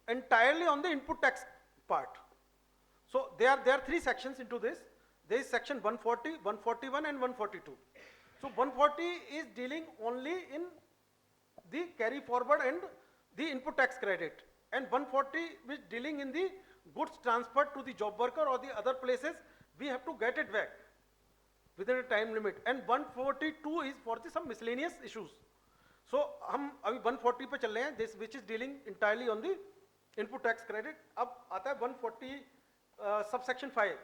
entirely on the input tax part. So there are 3 sections into this. There is section 140, 141 and 142. So 140 is dealing only in the carry forward and the input tax credit, and 140 is dealing in the goods transferred to the job worker or the other places we have to get it back within a time limit, and 142 is for the some miscellaneous issues. So हम अभी 140 पे चल रहे हैं, this which is dealing entirely on the input tax credit. अब आता है 140 subsection 5,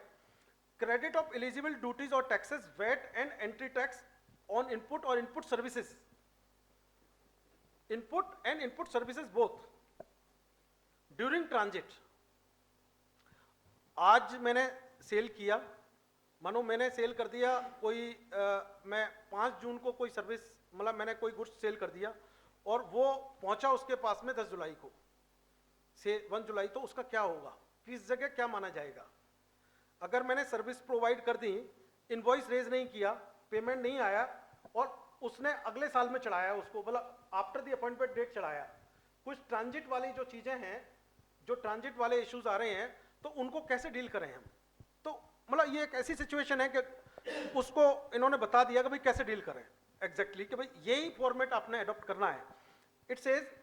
credit of eligible duties और taxes, VAT and entry tax on input और input services, input and input services both during transit. आज मैंने cell किया, मानो मैंने सेल कर दिया कोई मैं 5 जून को कोई सर्विस, मतलब मैंने कोई गुड्स सेल कर दिया और वो पहुंचा उसके पास में 10 जुलाई को से 1 जुलाई, तो उसका क्या होगा, किस जगह क्या माना जाएगा। अगर मैंने सर्विस प्रोवाइड कर दी, इनवॉइस रेज नहीं किया, पेमेंट नहीं आया और उसने अगले साल में चढ़ाया उसको, मतलब आफ्टर द अपॉइंटमेंट डेट चढ़ाया, कुछ ट्रांजिट वाली जो चीजें हैं, जो ट्रांजिट वाले इश्यूज आ रहे हैं, तो उनको कैसे डील करें हम। तो मतलब ये एक ऐसी सिचुएशन है कि उसको इन्होंने बता दिया कि भाई कैसे डील करें एग्जैक्टली, कि भाई यही फॉर्मेट आपने अडॉप्ट करना है। It says